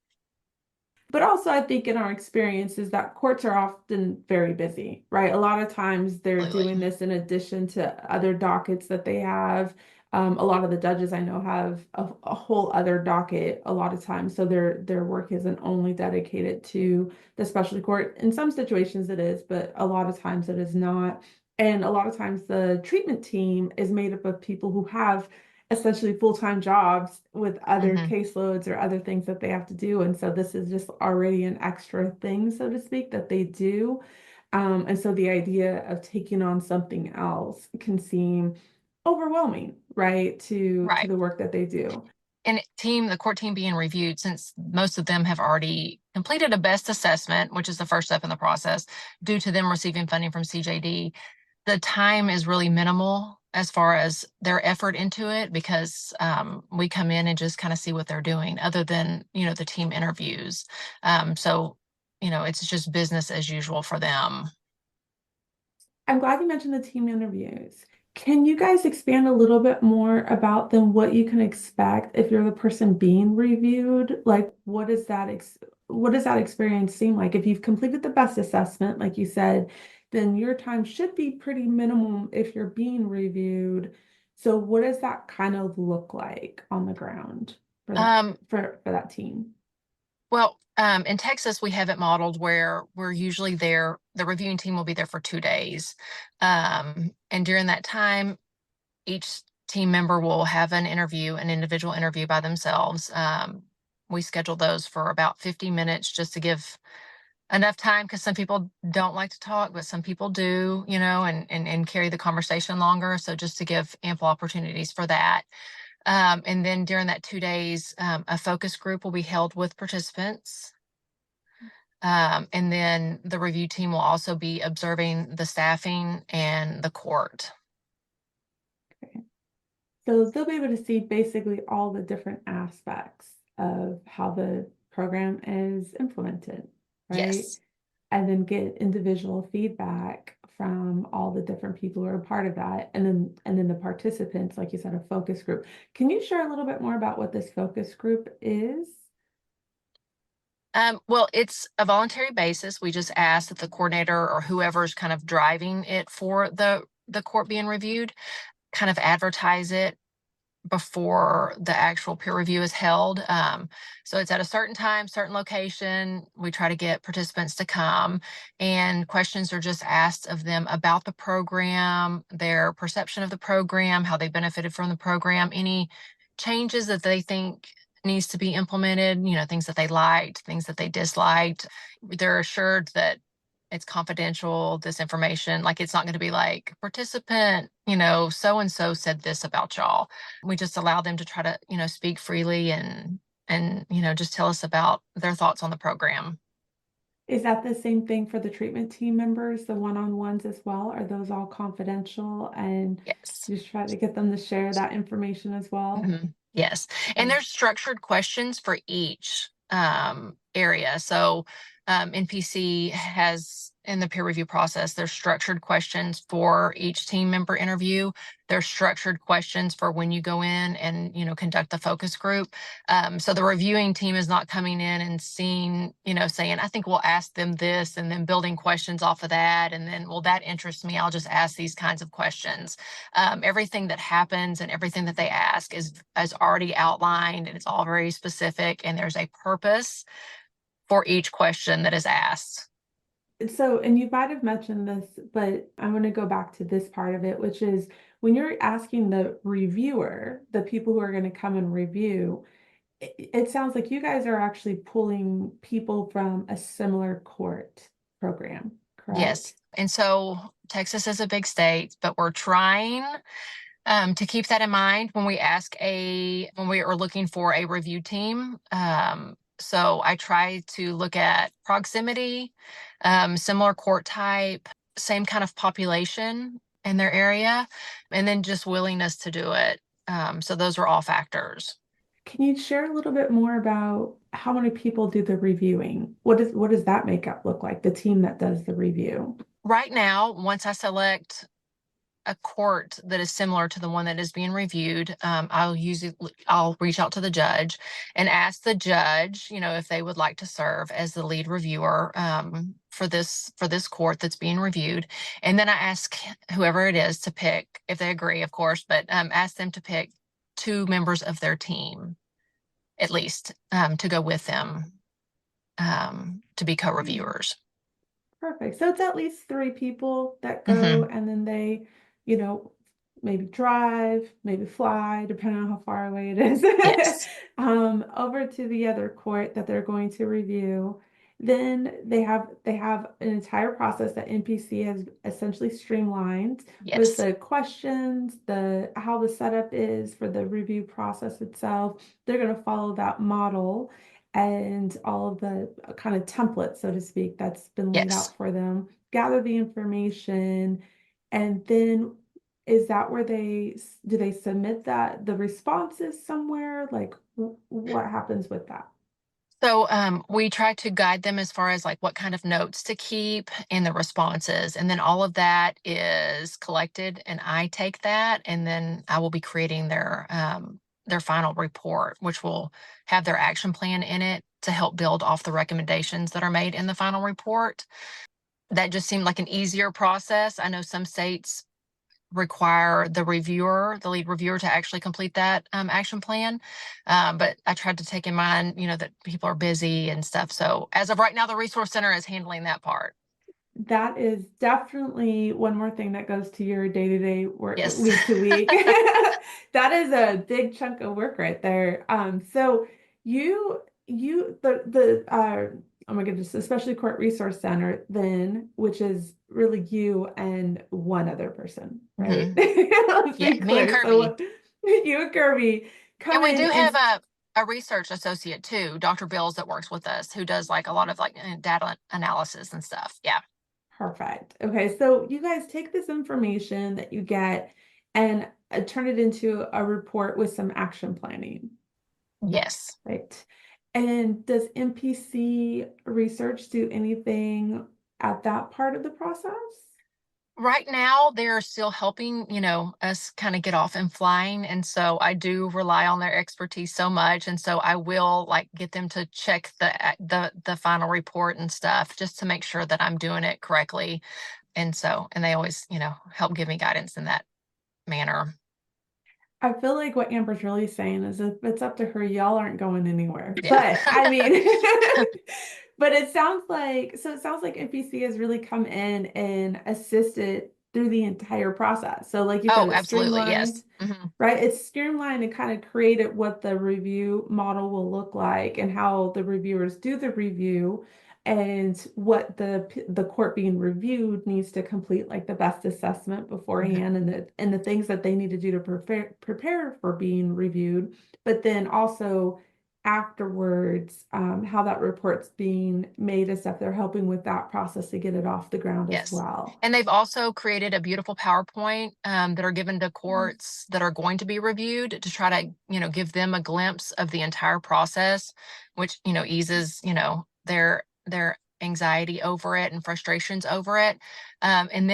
But also, I think in our experience is that courts are often very busy, right? A lot of times they're doing this in addition to other dockets that they have. A lot of the judges I know have a whole other docket a lot of times. So their work isn't only dedicated to the specialty court. In some situations it is, but a lot of times it is not. And a lot of times the treatment team is made up of people who have essentially full-time jobs with other caseloads or other things that they have to do. And so this is just already an extra thing, so to speak, that they do. And so the idea of taking on something else can seem overwhelming, right, to the work that they do. And the court team being reviewed, since most of them have already completed a best assessment, which is the first step in the process, due to them receiving funding from CJD, the time is really minimal as far as their effort into it, because we come in and just kind of see what they're doing, other than, the team interviews. So, it's just business as usual for them. I'm glad you mentioned the team interviews. Can you guys expand a little bit more about them, what you can expect if you're the person being reviewed? Like, what does that experience seem like? If you've completed the best assessment, like you said, then your time should be pretty minimum if you're being reviewed. So what does that kind of look like on the ground for that team? Well, in Texas, we have it modeled where we're usually there. The reviewing team will be there for 2 days. And during that time, each team member will have an individual interview by themselves. We schedule those for about 50 minutes just to give enough time, because some people don't like to talk, but some people do, and carry the conversation longer. So just to give ample opportunities for that. And then during that 2 days, a focus group will be held with participants. And then the review team will also be observing the staffing and the court. Okay. So they'll be able to see basically all the different aspects of how the program is implemented, right? Yes. And then get individual feedback from all the different people who are part of that. And then the participants, like you said, a focus group. Can you share a little bit more about what this focus group is? Well, it's a voluntary basis. We just ask that the coordinator or whoever's kind of driving it for the court being reviewed, kind of advertise it before the actual peer review is held. So it's at a certain time, certain location. We try to get participants to come, and questions are just asked of them about the program, their perception of the program, how they benefited from the program, any changes that they think needs to be implemented, things that they liked, things that they disliked. They're assured that it's confidential, this information, like it's not going to be like participant, so and so said this about y'all. We just allow them to try to, speak freely and just tell us about their thoughts on the program. Is that the same thing for the treatment team members, the one-on-ones as well? Are those all confidential and Yes. you just try to get them to share that information as well? Mm-hmm. Yes. And there's structured questions for each area. So NPC has, in the peer review process, there's structured questions for each team member interview. There's structured questions for when you go in and, conduct the focus group. So the reviewing team is not coming in and seeing, saying, I think we'll ask them this, and then building questions off of that. And then, well, that interests me. I'll just ask these kinds of questions. Everything that happens and everything that they ask is already outlined, and it's all very specific, and there's a purpose for each question that is asked. So, and you might have mentioned this, but I'm going to go back to this part of it, which is when you're asking the reviewer, the people who are going to come and review, it sounds like you guys are actually pulling people from a similar court program, correct? Yes. And so Texas is a big state, but we're trying to keep that in mind when we are looking for a review team. So I try to look at proximity, similar court type, same kind of population in their area, and then just willingness to do it. So those are all factors. Can you share a little bit more about how many people do the reviewing? What does that makeup look like, the team that does the review? Right now, once I select a court that is similar to the one that is being reviewed, I'll reach out to the judge and ask the judge, if they would like to serve as the lead reviewer for this court that's being reviewed. And then I ask whoever it is to pick, if they agree, of course, but ask them to pick 2 members of their team, at least, to go with them to be co-reviewers. Perfect. So it's at least 3 people that go, and then they, maybe drive, maybe fly, depending on how far away it is, Yes. over to the other court that they're going to review. Then they have an entire process that NPC has essentially streamlined with the questions, how the setup is for the review process itself. They're going to follow that model and all of the kind of template, so to speak, that's been laid out for them, gather the information, and then is that where do they submit the responses somewhere? Like what happens with that? So we try to guide them as far as like what kind of notes to keep in the responses. And then all of that is collected, and I take that, and then I will be creating their final report, which will have their action plan in it to help build off the recommendations that are made in the final report. That just seemed like an easier process. I know some states require the lead reviewer to actually complete that action plan. But I tried to take in mind, that people are busy and stuff. So as of right now, the resource center is handling that part. That is definitely one more thing that goes to your day-to-day work, Yes. week to week. That is a big chunk of work right there. So oh my goodness, especially Court Resource Center, then, which is really you and one other person, right? Mm-hmm. Let's be Yeah, me and clear. Kirby. You and Kirby And come we in do and have a research associate too, Dr. Bills, that works with us, who does like a lot of like data analysis and stuff. Yeah. perfect. Okay, so you guys take this information that you get and turn it into a report with some action planning, Yes. right? And does MPC research do anything at that part of the process? Right now, they're still helping, us kind of get off and flying. And so I do rely on their expertise so much. And so I will like get them to check the final report and stuff just to make sure that I'm doing it correctly. And they always, help give me guidance in that manner. I feel like what Amber's really saying is if it's up to her, y'all aren't going anywhere. Yeah. But I mean, but it sounds like, so it sounds like NPC has really come in and assisted through the entire process. So like you said, Oh, it's absolutely. streamlined, Yes. Hmm. right? It's streamlined and kind of created what the review model will look like and how the reviewers do the review and what the court being reviewed needs to complete like the best assessment beforehand and the things that they need to do to prepare for being reviewed, but then also afterwards how that report's being made as if they're helping with that process to get it off the ground as Yes. well. And they've also created a beautiful PowerPoint that are given to courts that are going to be reviewed to try to, give them a glimpse of the entire process, which, eases, their anxiety over it and frustrations over it. And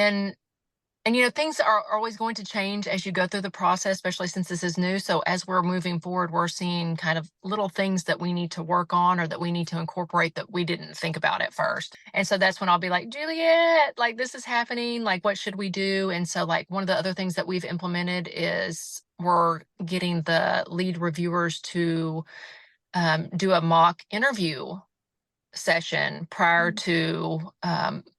things are always going to change as you go through the process, especially since this is new. So as we're moving forward, we're seeing kind of little things that we need to work on or that we need to incorporate that we didn't think about at first. And so that's when I'll be like, Juliette, like this is happening. Like, what should we do? And so like one of the other things that we've implemented is we're getting the lead reviewers to do a mock interview session prior to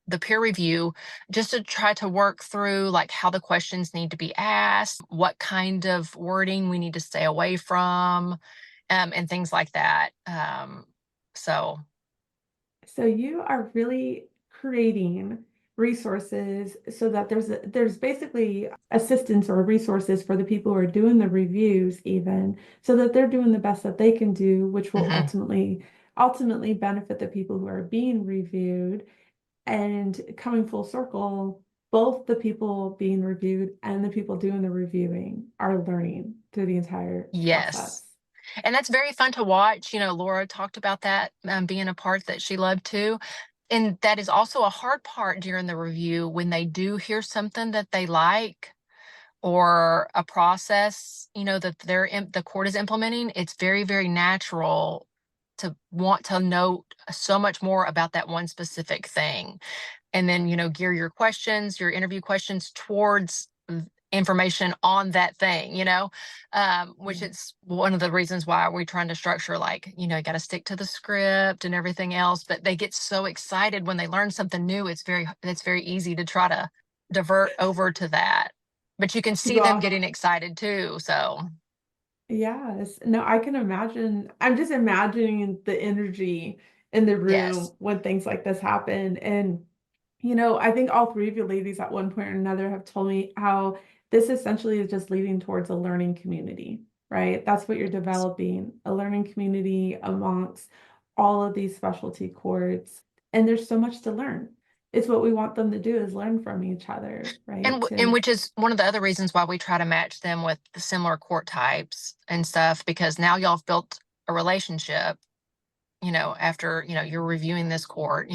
the peer review, just to try to work through like how the questions need to be asked, what kind of wording we need to stay away from, and things like that. So So you are really creating resources so that there's basically assistance or resources for the people who are doing the reviews even so that they're doing the best that they can do, which will mhm. ultimately benefit the people who are being reviewed. And coming full circle, both the people being reviewed and the people doing the reviewing are learning through the entire Yes. process. And that's very fun to watch. Laura talked about that being a part that she loved too. And that is also a hard part during the review when they do hear something that they like or a process, that the court is implementing. It's very, very natural to want to know so much more about that one specific thing. And then, gear your questions, your interview questions towards information on that thing, which it's one of the reasons why we're trying to structure like, you got to stick to the script and everything else. But they get so excited when they learn something new. It's very easy to try to divert over to that. But you can see them getting excited too. So Yes. No, I can imagine. I'm just imagining the energy in the yes. room when things like this happen. And, I think all three of you ladies at one point or another have told me how this essentially is just leading towards a learning community, right? That's what you're developing, a learning community amongst all of these specialty courts. And there's so much to learn. It's what we want them to do is learn from each other, right? And which is one of the other reasons why we try to match them with the similar court types and stuff, because now y'all have built a relationship, after, you're reviewing this court,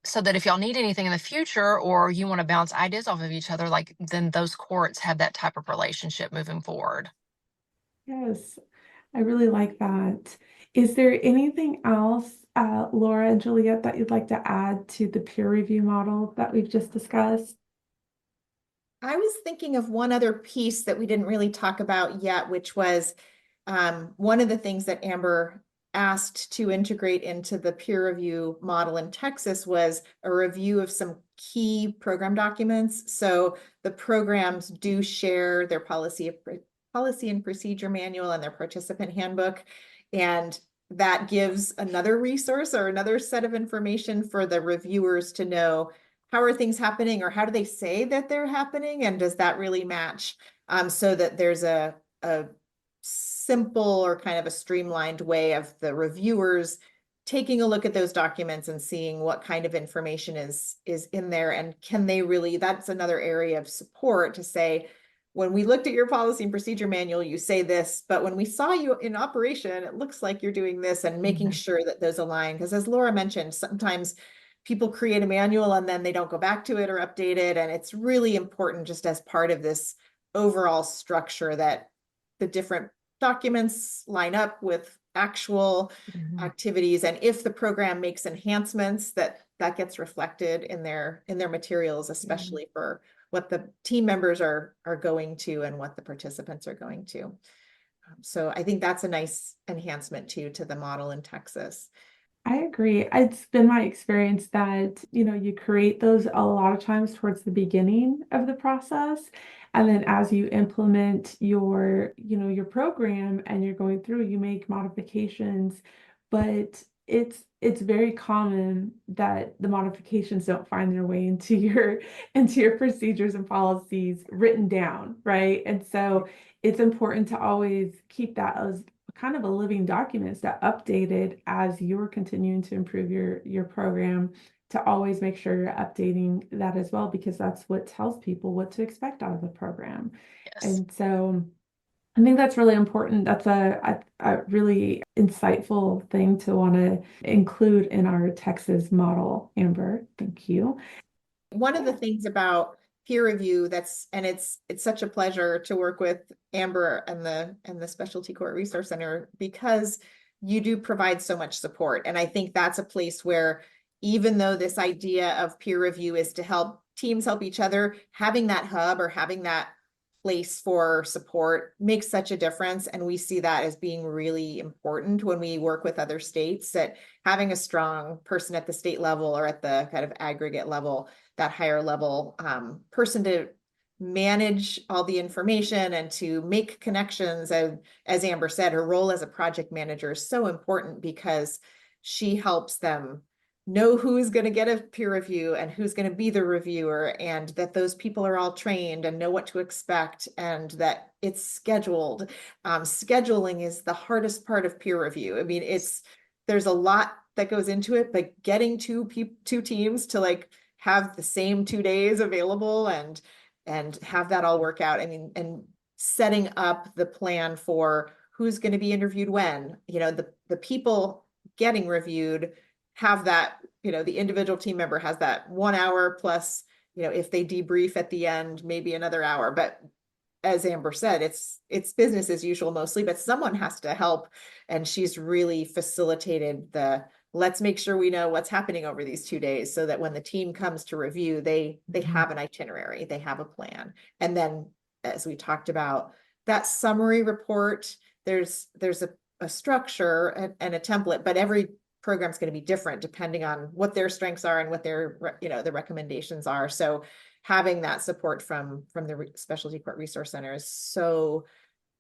so that if y'all need anything in the future or you want to bounce ideas off of each other, like then those courts have that type of relationship moving forward. Yes, I really like that. Is there anything else, Laura and Juliette, that you'd like to add to the peer review model that we've just discussed? I was thinking of one other piece that we didn't really talk about yet, which was one of the things that Amber asked to integrate into the peer review model in Texas was a review of some key program documents. So the programs do share their policy and procedure manual and their participant handbook. And that gives another resource or another set of information for the reviewers to know how are things happening or how do they say that they're happening? And does that really match so that there's a simple or kind of a streamlined way of the reviewers taking a look at those documents and seeing what kind of information is in there, and can they really, that's another area of support to say, when we looked at your policy and procedure manual, you say this, but when we saw you in operation, it looks like you're doing this, and making sure that those align. Because as Laura mentioned, sometimes people create a manual and then they don't go back to it or update it. And it's really important, just as part of this overall structure, that the different documents line up with actual activities. And if the program makes enhancements, that gets reflected in their materials, especially for what the team members are going to and what the participants are going to. So I think that's a nice enhancement too to the model in Texas. I agree. It's been my experience that, you create those a lot of times towards the beginning of the process. And then as you implement your program and you're going through, you make modifications, but it's very common that the modifications don't find their way into your procedures and policies written down, right? And so it's important to always keep that as kind of a living document that updated as you're continuing to improve your program, to always make sure you're updating that as well, because that's what tells people what to expect out of the program. Yes. And so I think that's really important. That's a really insightful thing to want to include in our Texas model, Amber. Thank you. One of the things about peer review it's such a pleasure to work with Amber and the Specialty Court Resource Center, because you do provide so much support. And I think that's a place where, even though this idea of peer review is to help teams help each other, having that hub or having that place for support makes such a difference. And we see that as being really important when we work with other states, that having a strong person at the state level or at the kind of aggregate level, that higher level person to manage all the information and to make connections. And as Amber said, her role as a project manager is so important, because she helps them know who's going to get a peer review and who's going to be the reviewer, and that those people are all trained and know what to expect, and that it's scheduled. Scheduling is the hardest part of peer review. I mean, there's a lot that goes into it, but getting two teams to have the same 2 days available and have that all work out. I mean, and setting up the plan for who's going to be interviewed when, the people getting reviewed have that, the individual team member has that 1 hour plus, if they debrief at the end, maybe another hour. But as Amber said, it's business as usual mostly, but someone has to help. And she's really facilitated let's make sure we know what's happening over these 2 days, so that when the team comes to review, they have an itinerary, they have a plan. And then, as we talked about, that summary report, there's a structure and a template, but every program's going to be different depending on what their strengths are and what their, the recommendations are. So having that support from the Specialty Court Resource Center is so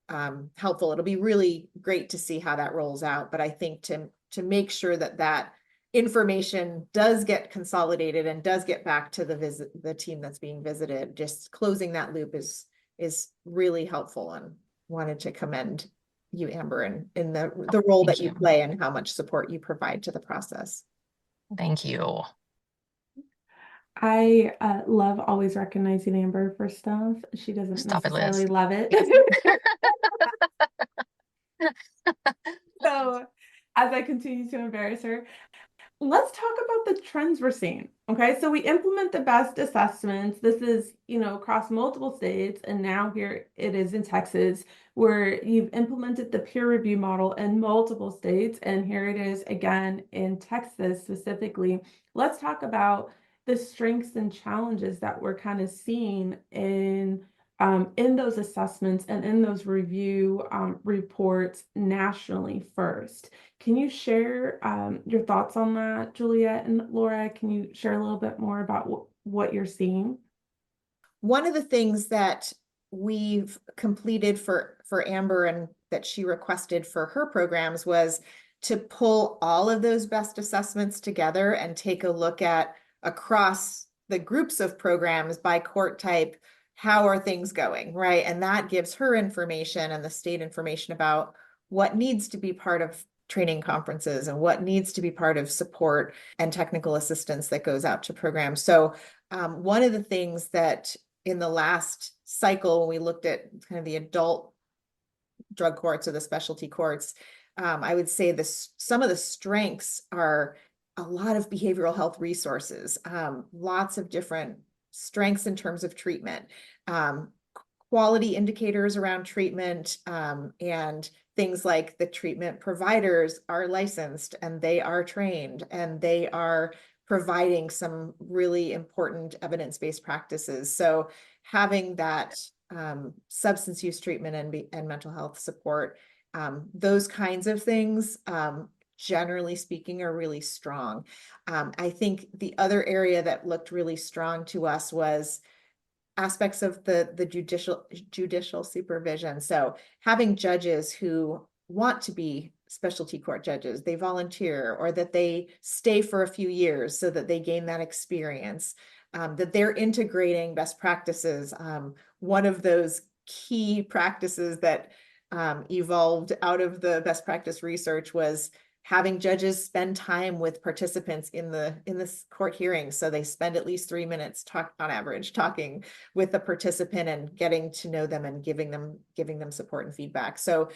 helpful. It'll be really great to see how that rolls out. But I think to make sure that information does get consolidated and does get back to the team that's being visited, just closing that loop is really helpful, and wanted to commend you, Amber, in the role that you play and how much support you provide to the process. Thank you. I love always recognizing Amber for stuff. She doesn't Stop it, necessarily Liz. love it. So as I continue to embarrass her, let's talk about the trends we're seeing. Okay, so we implement the best assessments. This is, across multiple states, and now here it is in Texas, where you've implemented the peer review model in multiple states, and here it is again in Texas specifically. Let's talk about the strengths and challenges that we're kind of seeing in those assessments and in those review reports nationally first. Can you share your thoughts on that, Juliette and Laura? Can you share a little bit more about what you're seeing? One of the things that we've completed for Amber and that she requested for her programs was to pull all of those best assessments together and take a look at across the groups of programs by court type, how are things going, right? And that gives her information and the state information about what needs to be part of training conferences and what needs to be part of support and technical assistance that goes out to programs. So one of the things that in the last cycle, when we looked at kind of the adult drug courts or the specialty courts, I would say some of the strengths are a lot of behavioral health resources, lots of different strengths in terms of treatment, quality indicators around treatment, and things like the treatment providers are licensed and they are trained and they are providing some really important evidence-based practices. So having that substance use treatment and mental health support, those kinds of things, generally speaking, are really strong. I think the other area that looked really strong to us was aspects of the judicial supervision. So having judges who want to be specialty court judges, they volunteer, or that they stay for a few years so that they gain that experience, that they're integrating best practices. One of those key practices that evolved out of the best practice research was having judges spend time with participants in this court hearing. So they spend at least 3 minutes on average talking with the participant and getting to know them and giving them support and feedback. So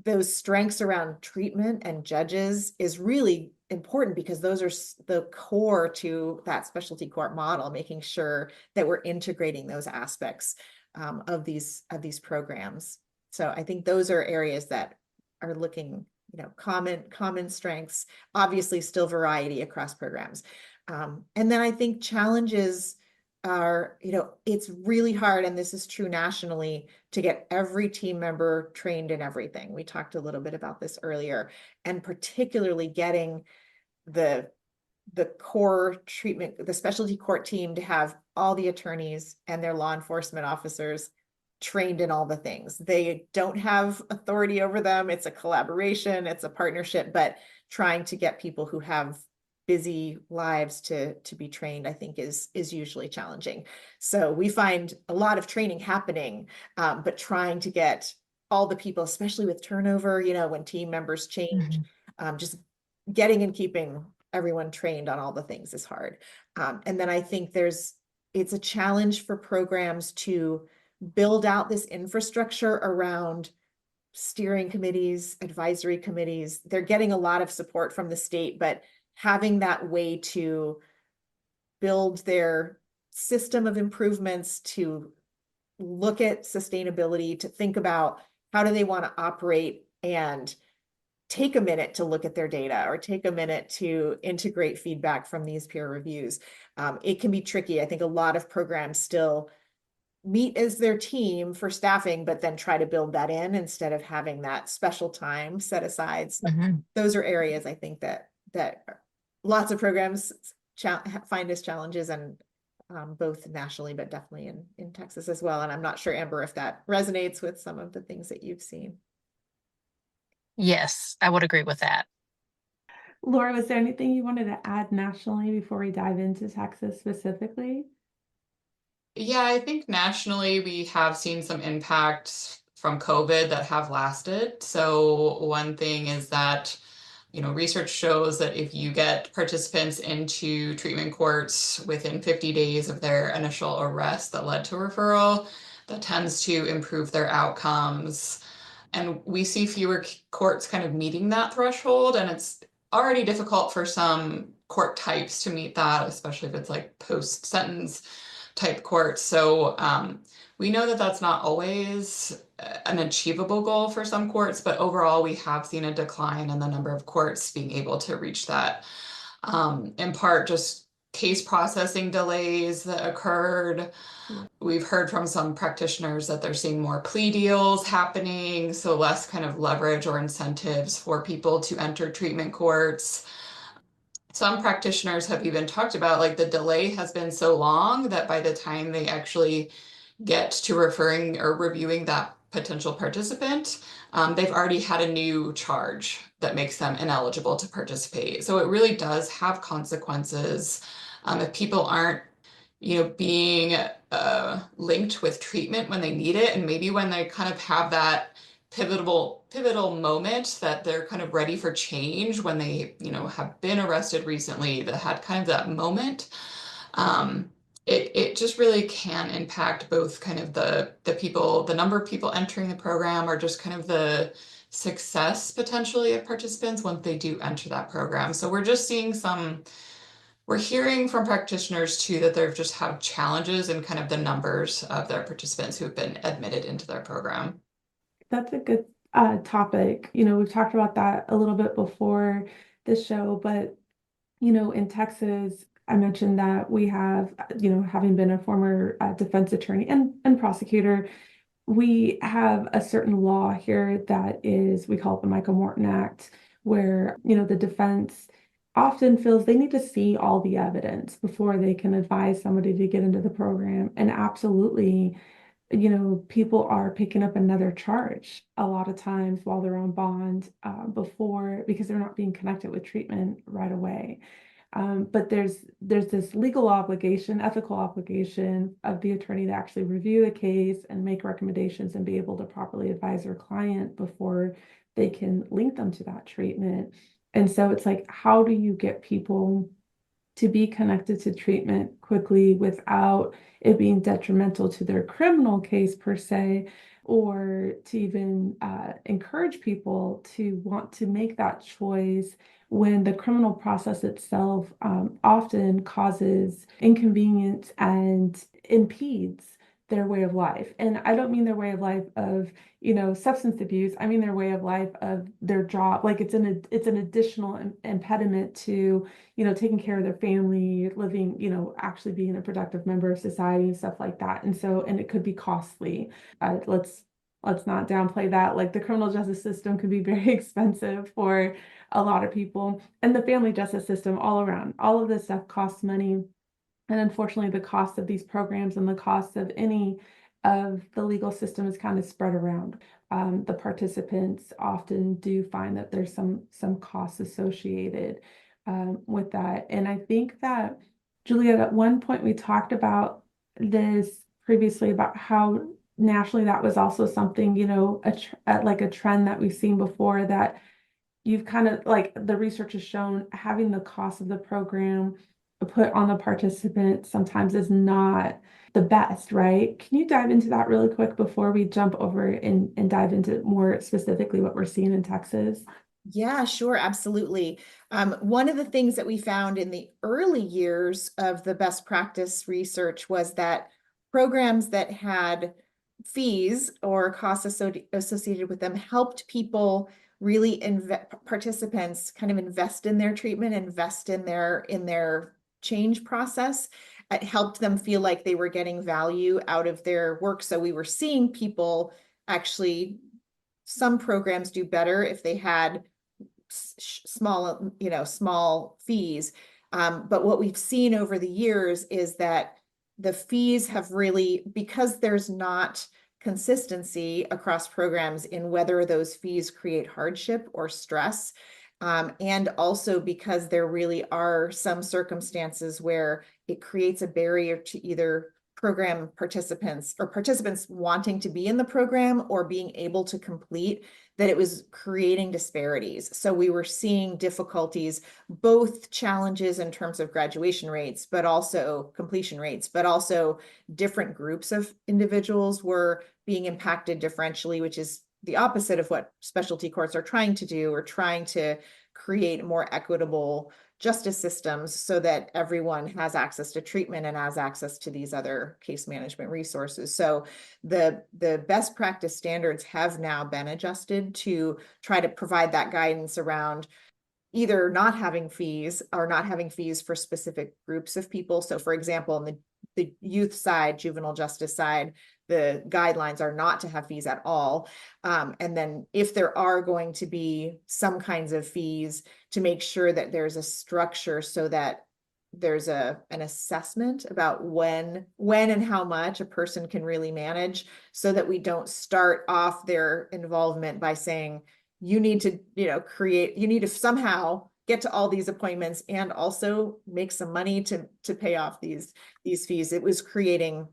those strengths around treatment and judges is really important because those are the core to that specialty court model, making sure that we're integrating those aspects of these programs. So I think those are areas that are looking, common strengths, obviously still variety across programs. And then I think challenges are, it's really hard, and this is true nationally, to get every team member trained in everything. We talked a little bit about this earlier, and particularly getting the core treatment, the specialty court team to have all the attorneys and their law enforcement officers trained in all the things. They don't have authority over them. It's a collaboration, it's a partnership, but trying to get people who have busy lives to be trained, I think is usually challenging. So we find a lot of training happening, but trying to get all the people, especially with turnover, when team members change, just getting and keeping everyone trained on all the things is hard. And then I think it's a challenge for programs to build out this infrastructure around steering committees, advisory committees. They're getting a lot of support from the state, but having that way to build their system of improvements, to look at sustainability, to think about how do they want to operate, and take a minute to look at their data or take a minute to integrate feedback from these peer reviews. It can be tricky. I think a lot of programs still meet as their team for staffing, but then try to build that in instead of having that special time set aside. So those are areas I think that lots of programs find as challenges, and both nationally, but definitely in Texas as well. And I'm not sure, Amber, if that resonates with some of the things that you've seen. Yes, I would agree with that. Laura, was there anything you wanted to add nationally before we dive into Texas specifically? Yeah, I think nationally we have seen some impacts from COVID that have lasted. So one thing is that, research shows that if you get participants into treatment courts within 50 days of their initial arrest that led to referral, that tends to improve their outcomes. And we see fewer courts kind of meeting that threshold, and it's already difficult for some court types to meet that, especially if it's like post-sentence type courts. So we know that that's not always an achievable goal for some courts, but overall we have seen a decline in the number of courts being able to reach that. In part, just case processing delays that occurred. We've heard from some practitioners that they're seeing more plea deals happening, so less kind of leverage or incentives for people to enter treatment courts. Some practitioners have even talked about like the delay has been so long that by the time they actually get to referring or reviewing that potential participant, they've already had a new charge that makes them ineligible to participate. So it really does have consequences if people aren't, being linked with treatment when they need it, and maybe when they kind of have that pivotal moment that they're kind of ready for change, when they, have been arrested recently, that had kind of that moment. It just really can impact both kind of the people, the number of people entering the program, or just kind of the success potentially of participants once they do enter that program. So we're hearing from practitioners too that they've just had challenges in kind of the numbers of their participants who've been admitted into their program. That's a good topic. We've talked about that a little bit before the show, but in Texas, I mentioned that we have, having been a former defense attorney and prosecutor, we have a certain law here that is, we call it the Michael Morton Act, where, the defense often feels they need to see all the evidence before they can advise somebody to get into the program. And absolutely, people are picking up another charge a lot of times while they're on bond because they're not being connected with treatment right away. But there's this legal obligation, ethical obligation of the attorney to actually review the case and make recommendations and be able to properly advise their client before they can link them to that treatment. And so it's like, how do you get people to be connected to treatment quickly without it being detrimental to their criminal case per se, or to even encourage people to want to make that choice when the criminal process itself often causes inconvenience and impedes their way of life. And I don't mean their way of life of, substance abuse. I mean their way of life of their job. Like it's an additional impediment to, taking care of their family, living, actually being a productive member of society and stuff like that. And so, and it could be costly. Let's not downplay that. Like the criminal justice system could be very expensive for a lot of people, and the family justice system all around. All of this stuff costs money. And unfortunately, the cost of these programs and the cost of any of the legal system is kind of spread around. The participants often do find that there's some costs associated with that. And I think that, Juliette, at one point we talked about this previously, about how nationally that was also something, like a trend that we've seen before, that you've kind of, like, the research has shown having the cost of the program put on the participant sometimes is not the best, right? Can you dive into that really quick before we jump over and dive into more specifically what we're seeing in Texas? Yeah, sure, absolutely. One of the things that we found in the early years of the best practice research was that programs that had fees or costs associated with them helped people really participants kind of invest in their treatment, invest in their change process. It helped them feel like they were getting value out of their work. So we were seeing people actually, some programs do better if they had small fees. But what we've seen over the years is that the fees have really, because there's not consistency across programs in whether those fees create hardship or stress. And also because there really are some circumstances where it creates a barrier to either program participants or participants wanting to be in the program or being able to complete, that it was creating disparities. So we were seeing difficulties, both challenges in terms of graduation rates, but also completion rates, but also different groups of individuals were being impacted differentially, which is the opposite of what specialty courts are trying to do. Or trying to create more equitable justice systems so that everyone has access to treatment and has access to these other case management resources. So the best practice standards have now been adjusted to try to provide that guidance around either not having fees or not having fees for specific groups of people. So for example, on the youth side, juvenile justice side, the guidelines are not to have fees at all. And then if there are going to be some kinds of fees, to make sure that there's a structure so that there's an assessment about when and how much a person can really manage, so that we don't start off their involvement by saying, you need to, you need to somehow get to all these appointments and also make some money to pay off these fees. It was creating,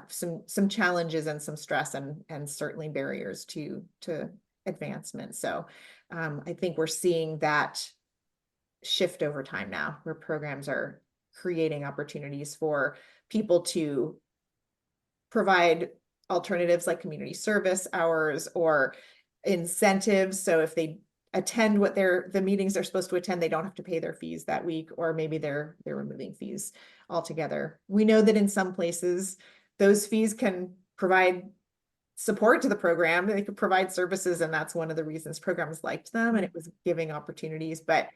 some challenges and some stress and certainly barriers to advancement. So I think we're seeing that shift over time now, where programs are creating opportunities for people to provide alternatives like community service hours or incentives. So if they attend the meetings they're supposed to attend, they don't have to pay their fees that week, or maybe they're removing fees altogether. We know that in some places, those fees can provide support to the program. They could provide services, and that's one of the reasons programs liked them, and it was giving opportunities. But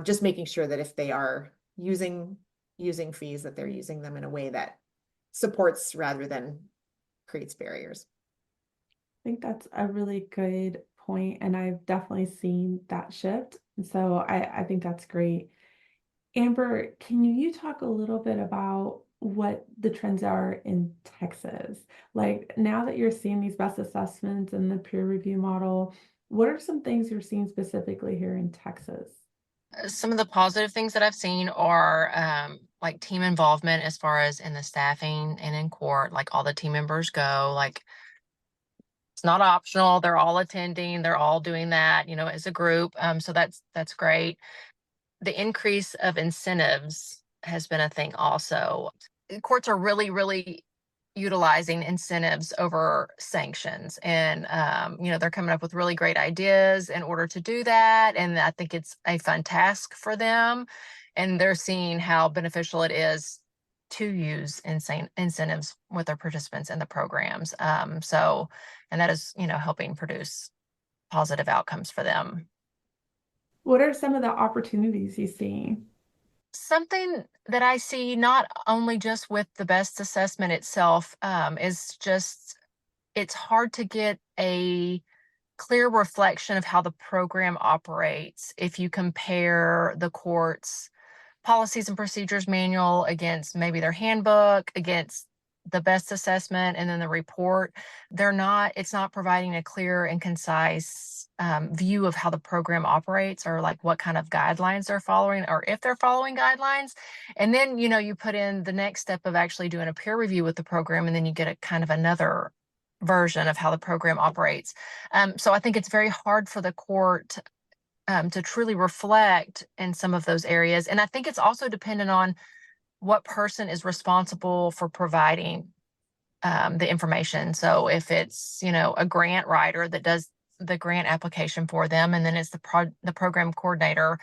just making sure that if they are using fees, that they're using them in a way that supports rather than creates barriers. I think that's a really good point, and I've definitely seen that shift. And so I think that's great. Amber, can you talk a little bit about what the trends are in Texas? Like, now that you're seeing these best assessments and the peer review model, what are some things you're seeing specifically here in Texas? Some of the positive things that I've seen are like team involvement as far as in the staffing and in court, like all the team members go, like it's not optional. They're all attending, they're all doing that, as a group. So that's great. The increase of incentives has been a thing also. Courts are really, really utilizing incentives over sanctions. And, they're coming up with really great ideas in order to do that. And I think it's a fun task for them. And they're seeing how beneficial it is to use incentives with their participants in the programs. And that is, helping produce positive outcomes for them. What are some of the opportunities you see? Something that I see not only just with the best assessment itself is just it's hard to get a clear reflection of how the program operates if you compare the court's policies and procedures manual against maybe their handbook, against the best assessment, and then the report. It's not providing a clear and concise view of how the program operates, or like what kind of guidelines they're following, or if they're following guidelines. And then, you put in the next step of actually doing a peer review with the program, and then you get a kind of another version of how the program operates. So I think it's very hard for the court to truly reflect in some of those areas. And I think it's also dependent on what person is responsible for providing the information. So if it's, a grant writer that does the grant application for them, and then it's the program coordinator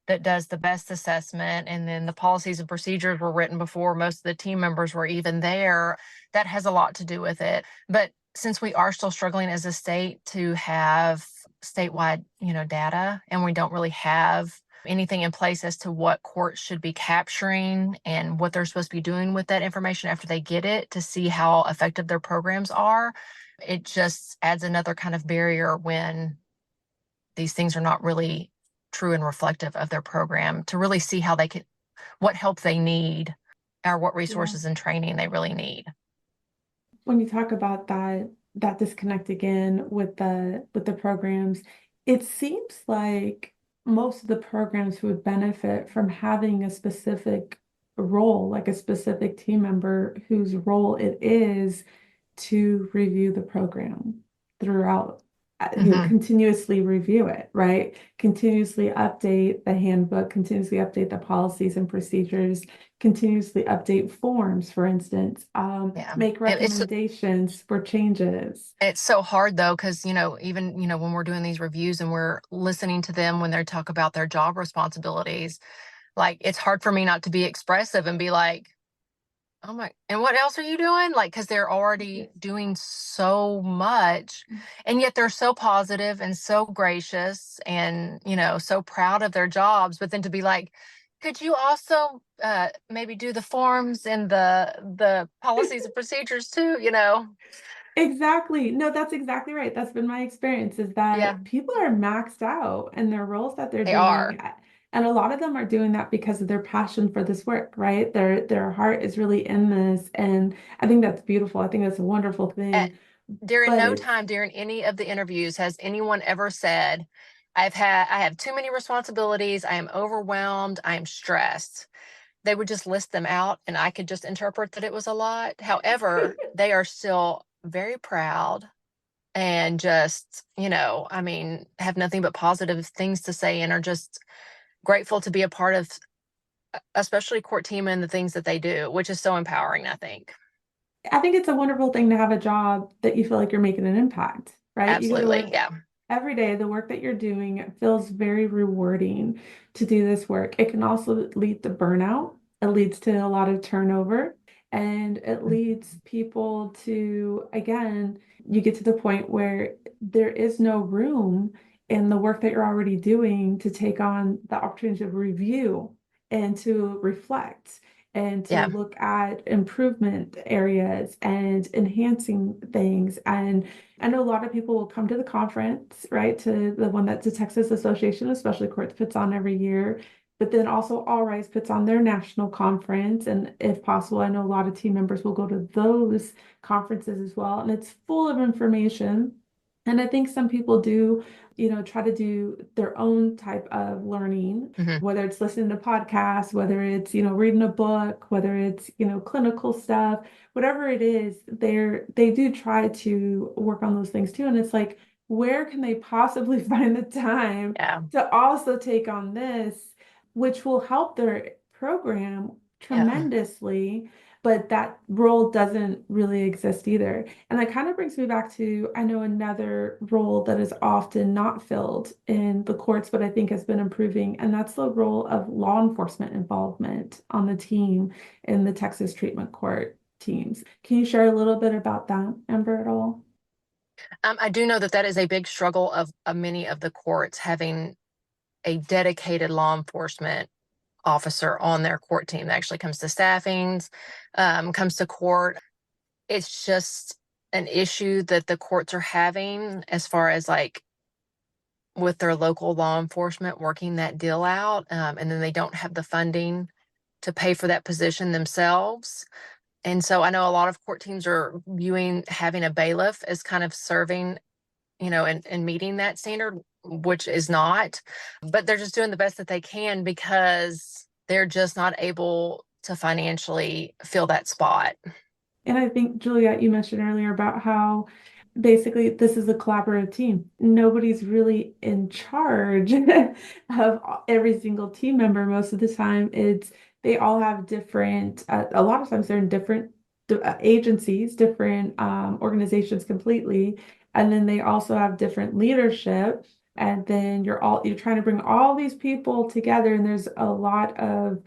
that does the best assessment, and then the policies and procedures were written before most of the team members were even there, that has a lot to do with it. But since we are still struggling as a state to have statewide, data, and we don't really have anything in place as to what courts should be capturing and what they're supposed to be doing with that information after they get it to see how effective their programs are, it just adds another kind of barrier when these things are not really true and reflective of their program, to really see how they can, what help they need, or what resources and training they really need. When you talk about that disconnect again with the programs, it seems like most of the programs would benefit from having a specific role, like a specific team member whose role it is to review the program throughout, continuously review it, right? Continuously update the handbook, continuously update the policies and procedures, continuously update forms, for instance, make recommendations for changes. It's so hard though, because, even, when we're doing these reviews and we're listening to them when they talk about their job responsibilities, like it's hard for me not to be expressive and be like, oh my, and what else are you doing? Like, because they're already doing so much, and yet they're so positive and so gracious and, so proud of their jobs. But then to be like, could you also maybe do the forms and the policies and procedures too, Exactly. No, that's exactly right. That's been my experience, is that people are maxed out in their roles that they're doing. And a lot of them are doing that because of their passion for this work, right? Their heart is really in this. And I think that's beautiful. I think that's a wonderful thing. During no time during any of the interviews has anyone ever said, I have too many responsibilities. I am overwhelmed. I am stressed. They would just list them out and I could just interpret that it was a lot. However, they are still very proud and just, I mean, have nothing but positive things to say and are just grateful to be a part of, especially court team and the things that they do, which is so empowering, I think. I think it's a wonderful thing to have a job that you feel like you're making an impact, right? You go to Absolutely. work Yeah. every day, the work that you're doing, it feels very rewarding to do this work. It can also lead to burnout. It leads to a lot of turnover, and it leads people to, again, you get to the point where there is no room in the work that you're already doing to take on the opportunity to review and to reflect and to Yeah. look at improvement areas and enhancing things. And I know a lot of people will come to the conference, right? To the one that the Texas Association of Specialty Courts puts on every year. But then also All Rise puts on their national conference. And if possible, I know a lot of team members will go to those conferences as well. And it's full of information. And I think some people do, try to do their own type of learning, whether it's listening to podcasts, whether it's, reading a book, whether it's, clinical stuff, whatever it is, they do try to work on those things too. And it's like, where can they possibly find the time to also take on this, which will help their program tremendously, but that role doesn't really exist either. And that kind of brings me back to, I know another role that is often not filled in the courts, but I think has been improving, and that's the role of law enforcement involvement on the team in the Texas treatment court teams. Can you share a little bit about that, Amber, at all? I do know that that is a big struggle of many of the courts having a dedicated law enforcement officer on their court team that actually comes to staffings, comes to court. It's just an issue that the courts are having as far as like with their local law enforcement working that deal out. And then they don't have the funding to pay for that position themselves. And so I know a lot of court teams are viewing having a bailiff as kind of serving, and meeting that standard, which is not, but they're just doing the best that they can because they're just not able to financially fill that spot. And I think, Juliette, you mentioned earlier about how basically this is a collaborative team. Nobody's really in charge of every single team member. Most of the time, they all have different, a lot of times they're in different agencies, different organizations completely. And then they also have different leadership. And then you're trying to bring all these people together, and there's a lot of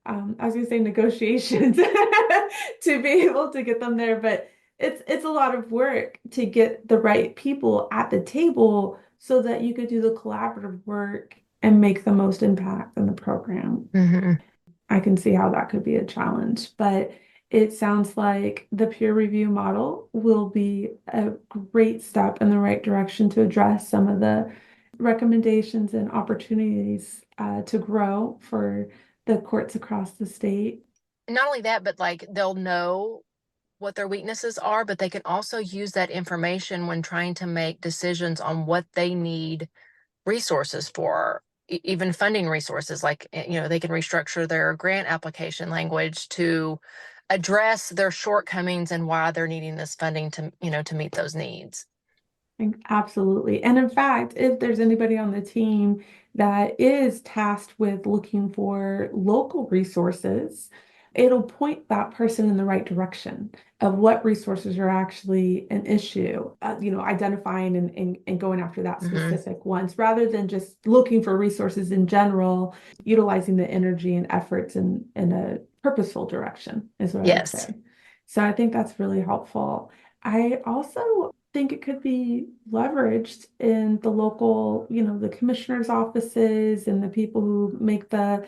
I was gonna say negotiations to be able to get them there, but it's a lot of work to get the right people at the table so that you could do the collaborative work and make the most impact in the program. I can see how that could be a challenge, but it sounds like the peer review model will be a great step in the right direction to address some of the recommendations and opportunities to grow for the courts across the state. Not only that, but like they'll know what their weaknesses are, but they can also use that information when trying to make decisions on what they need resources for, even funding resources. Like, they can restructure their grant application language to address their shortcomings and why they're needing this funding to, to meet those needs. Absolutely. And in fact, if there's anybody on the team that is tasked with looking for local resources, it'll point that person in the right direction of what resources are actually an issue, identifying and going after that specific ones rather than just looking for resources in general, utilizing the energy and efforts in a purposeful direction is what I would say. So I think that's really helpful. I also think it could be leveraged in the local, the commissioner's offices and the people who make the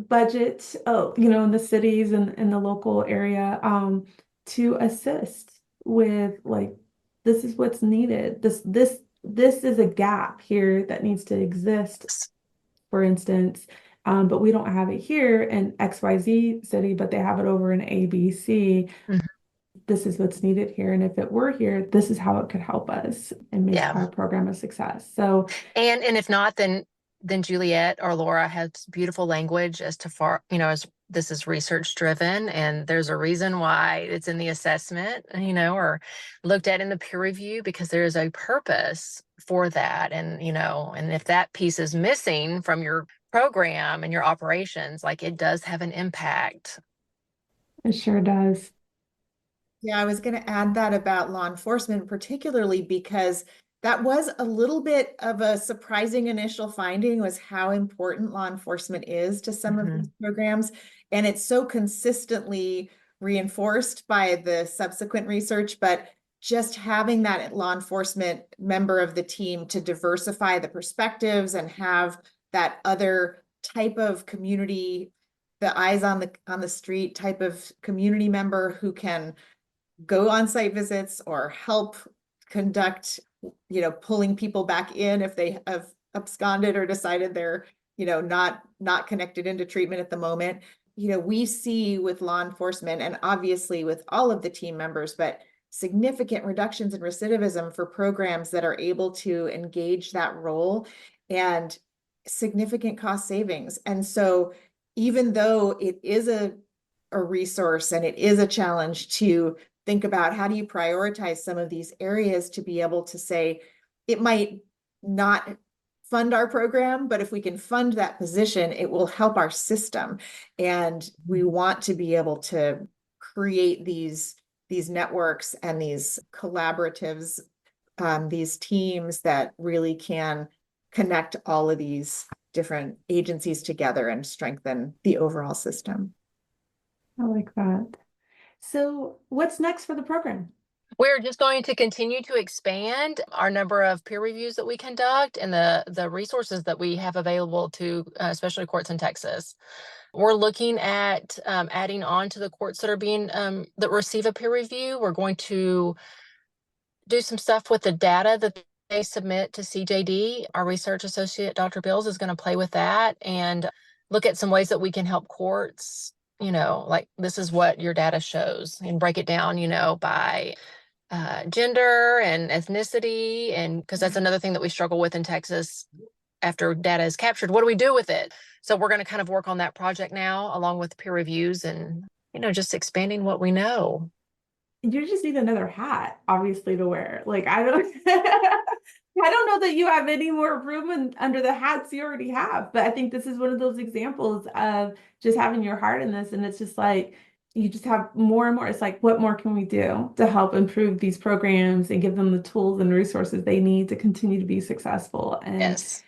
budget, in the cities and in the local area, to assist with like, this is what's needed. This is a gap here that needs to exist, for instance. But we don't have it here in XYZ city, but they have it over in ABC. this is what's needed here. And if it were here, this is how it could help us and make Yeah. our program a success. So, And if not, then Juliette or Laura has beautiful language as to as this is research driven, and there's a reason why it's in the assessment, or looked at in the peer review, because there is a purpose for that. And, and if that piece is missing from your program and your operations, like, it does have an impact. it sure does. Yeah, I was going to add that about law enforcement, particularly because that was a little bit of a surprising initial finding, was how important law enforcement is to some of these programs. And it's so consistently reinforced by the subsequent research, but just having that law enforcement member of the team to diversify the perspectives and have that other type of community, the eyes on the street type of community member who can go on site visits or help conduct, pulling people back in if they have absconded or decided they're, not connected into treatment at the moment. We see with law enforcement, and obviously with all of the team members, but significant reductions in recidivism for programs that are able to engage that role, and significant cost savings. And so even though it is a resource and it is a challenge to think about, how do you prioritize some of these areas to be able to say, it might not fund our program, but if we can fund that position, it will help our system. And we want to be able to create these networks and these collaboratives, these teams that really can connect all of these different agencies together and strengthen the overall system. I like that. So what's next for the program? We're just going to continue to expand our number of peer reviews that we conduct and the resources that we have available to especially courts in Texas. We're looking at adding on to the courts that are being that receive a peer review. We're going to do some stuff with the data that they submit to CJD. Our research associate, Dr. Bills, is going to play with that and look at some ways that we can help courts, like, this is what your data shows, and break it down, by gender and ethnicity. And because that's another thing that we struggle with in Texas. After data is captured, what do we do with it? So we're going to kind of work on that project now, along with peer reviews and, just expanding what we know. You just need another hat, obviously, to wear. Like, I don't know that you have any more room under the hats you already have, but I think this is one of those examples of just having your heart in this. And it's just like, you just have more and more. It's like, what more can we do to help improve these programs and give them the tools and resources they need to continue to be successful? And yes.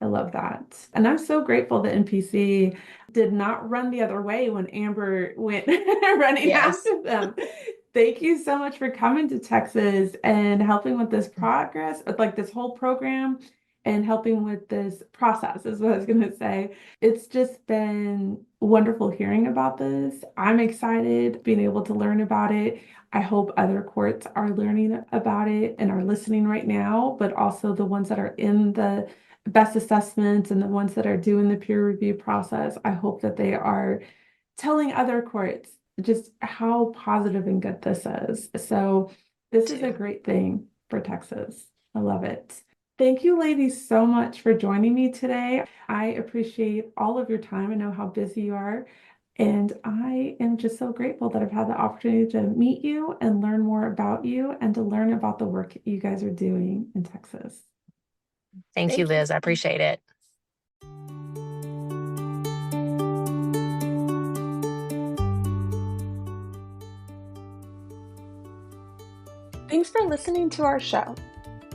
I love that. And I'm so grateful that NPC did not run the other way when Amber went running after them. Thank you so much for coming to Texas and helping with this progress, like this whole program, and helping with this process is what I was going to say. It's just been wonderful hearing about this. I'm excited being able to learn about it. I hope other courts are learning about it and are listening right now, but also the ones that are in the best assessments and the ones that are doing the peer review process. I hope that they are telling other courts just how positive and good this is. So this is a great thing for Texas. I love it. Thank you, ladies, so much for joining me today. I appreciate all of your time. I know how busy you are. And I am just so grateful that I've had the opportunity to meet you and learn more about you and to learn about the work you guys are doing in Texas. Thank you, Liz. I appreciate it. Thanks for listening to our show.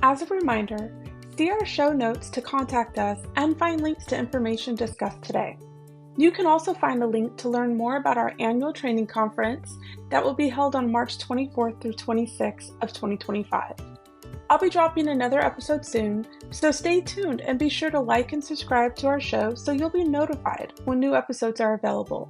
As a reminder, see our show notes to contact us and find links to information discussed today. You can also find a link to learn more about our annual training conference that will be held on March 24th through 26th of 2025. I'll be dropping another episode soon, so stay tuned and be sure to like and subscribe to our show so you'll be notified when new episodes are available.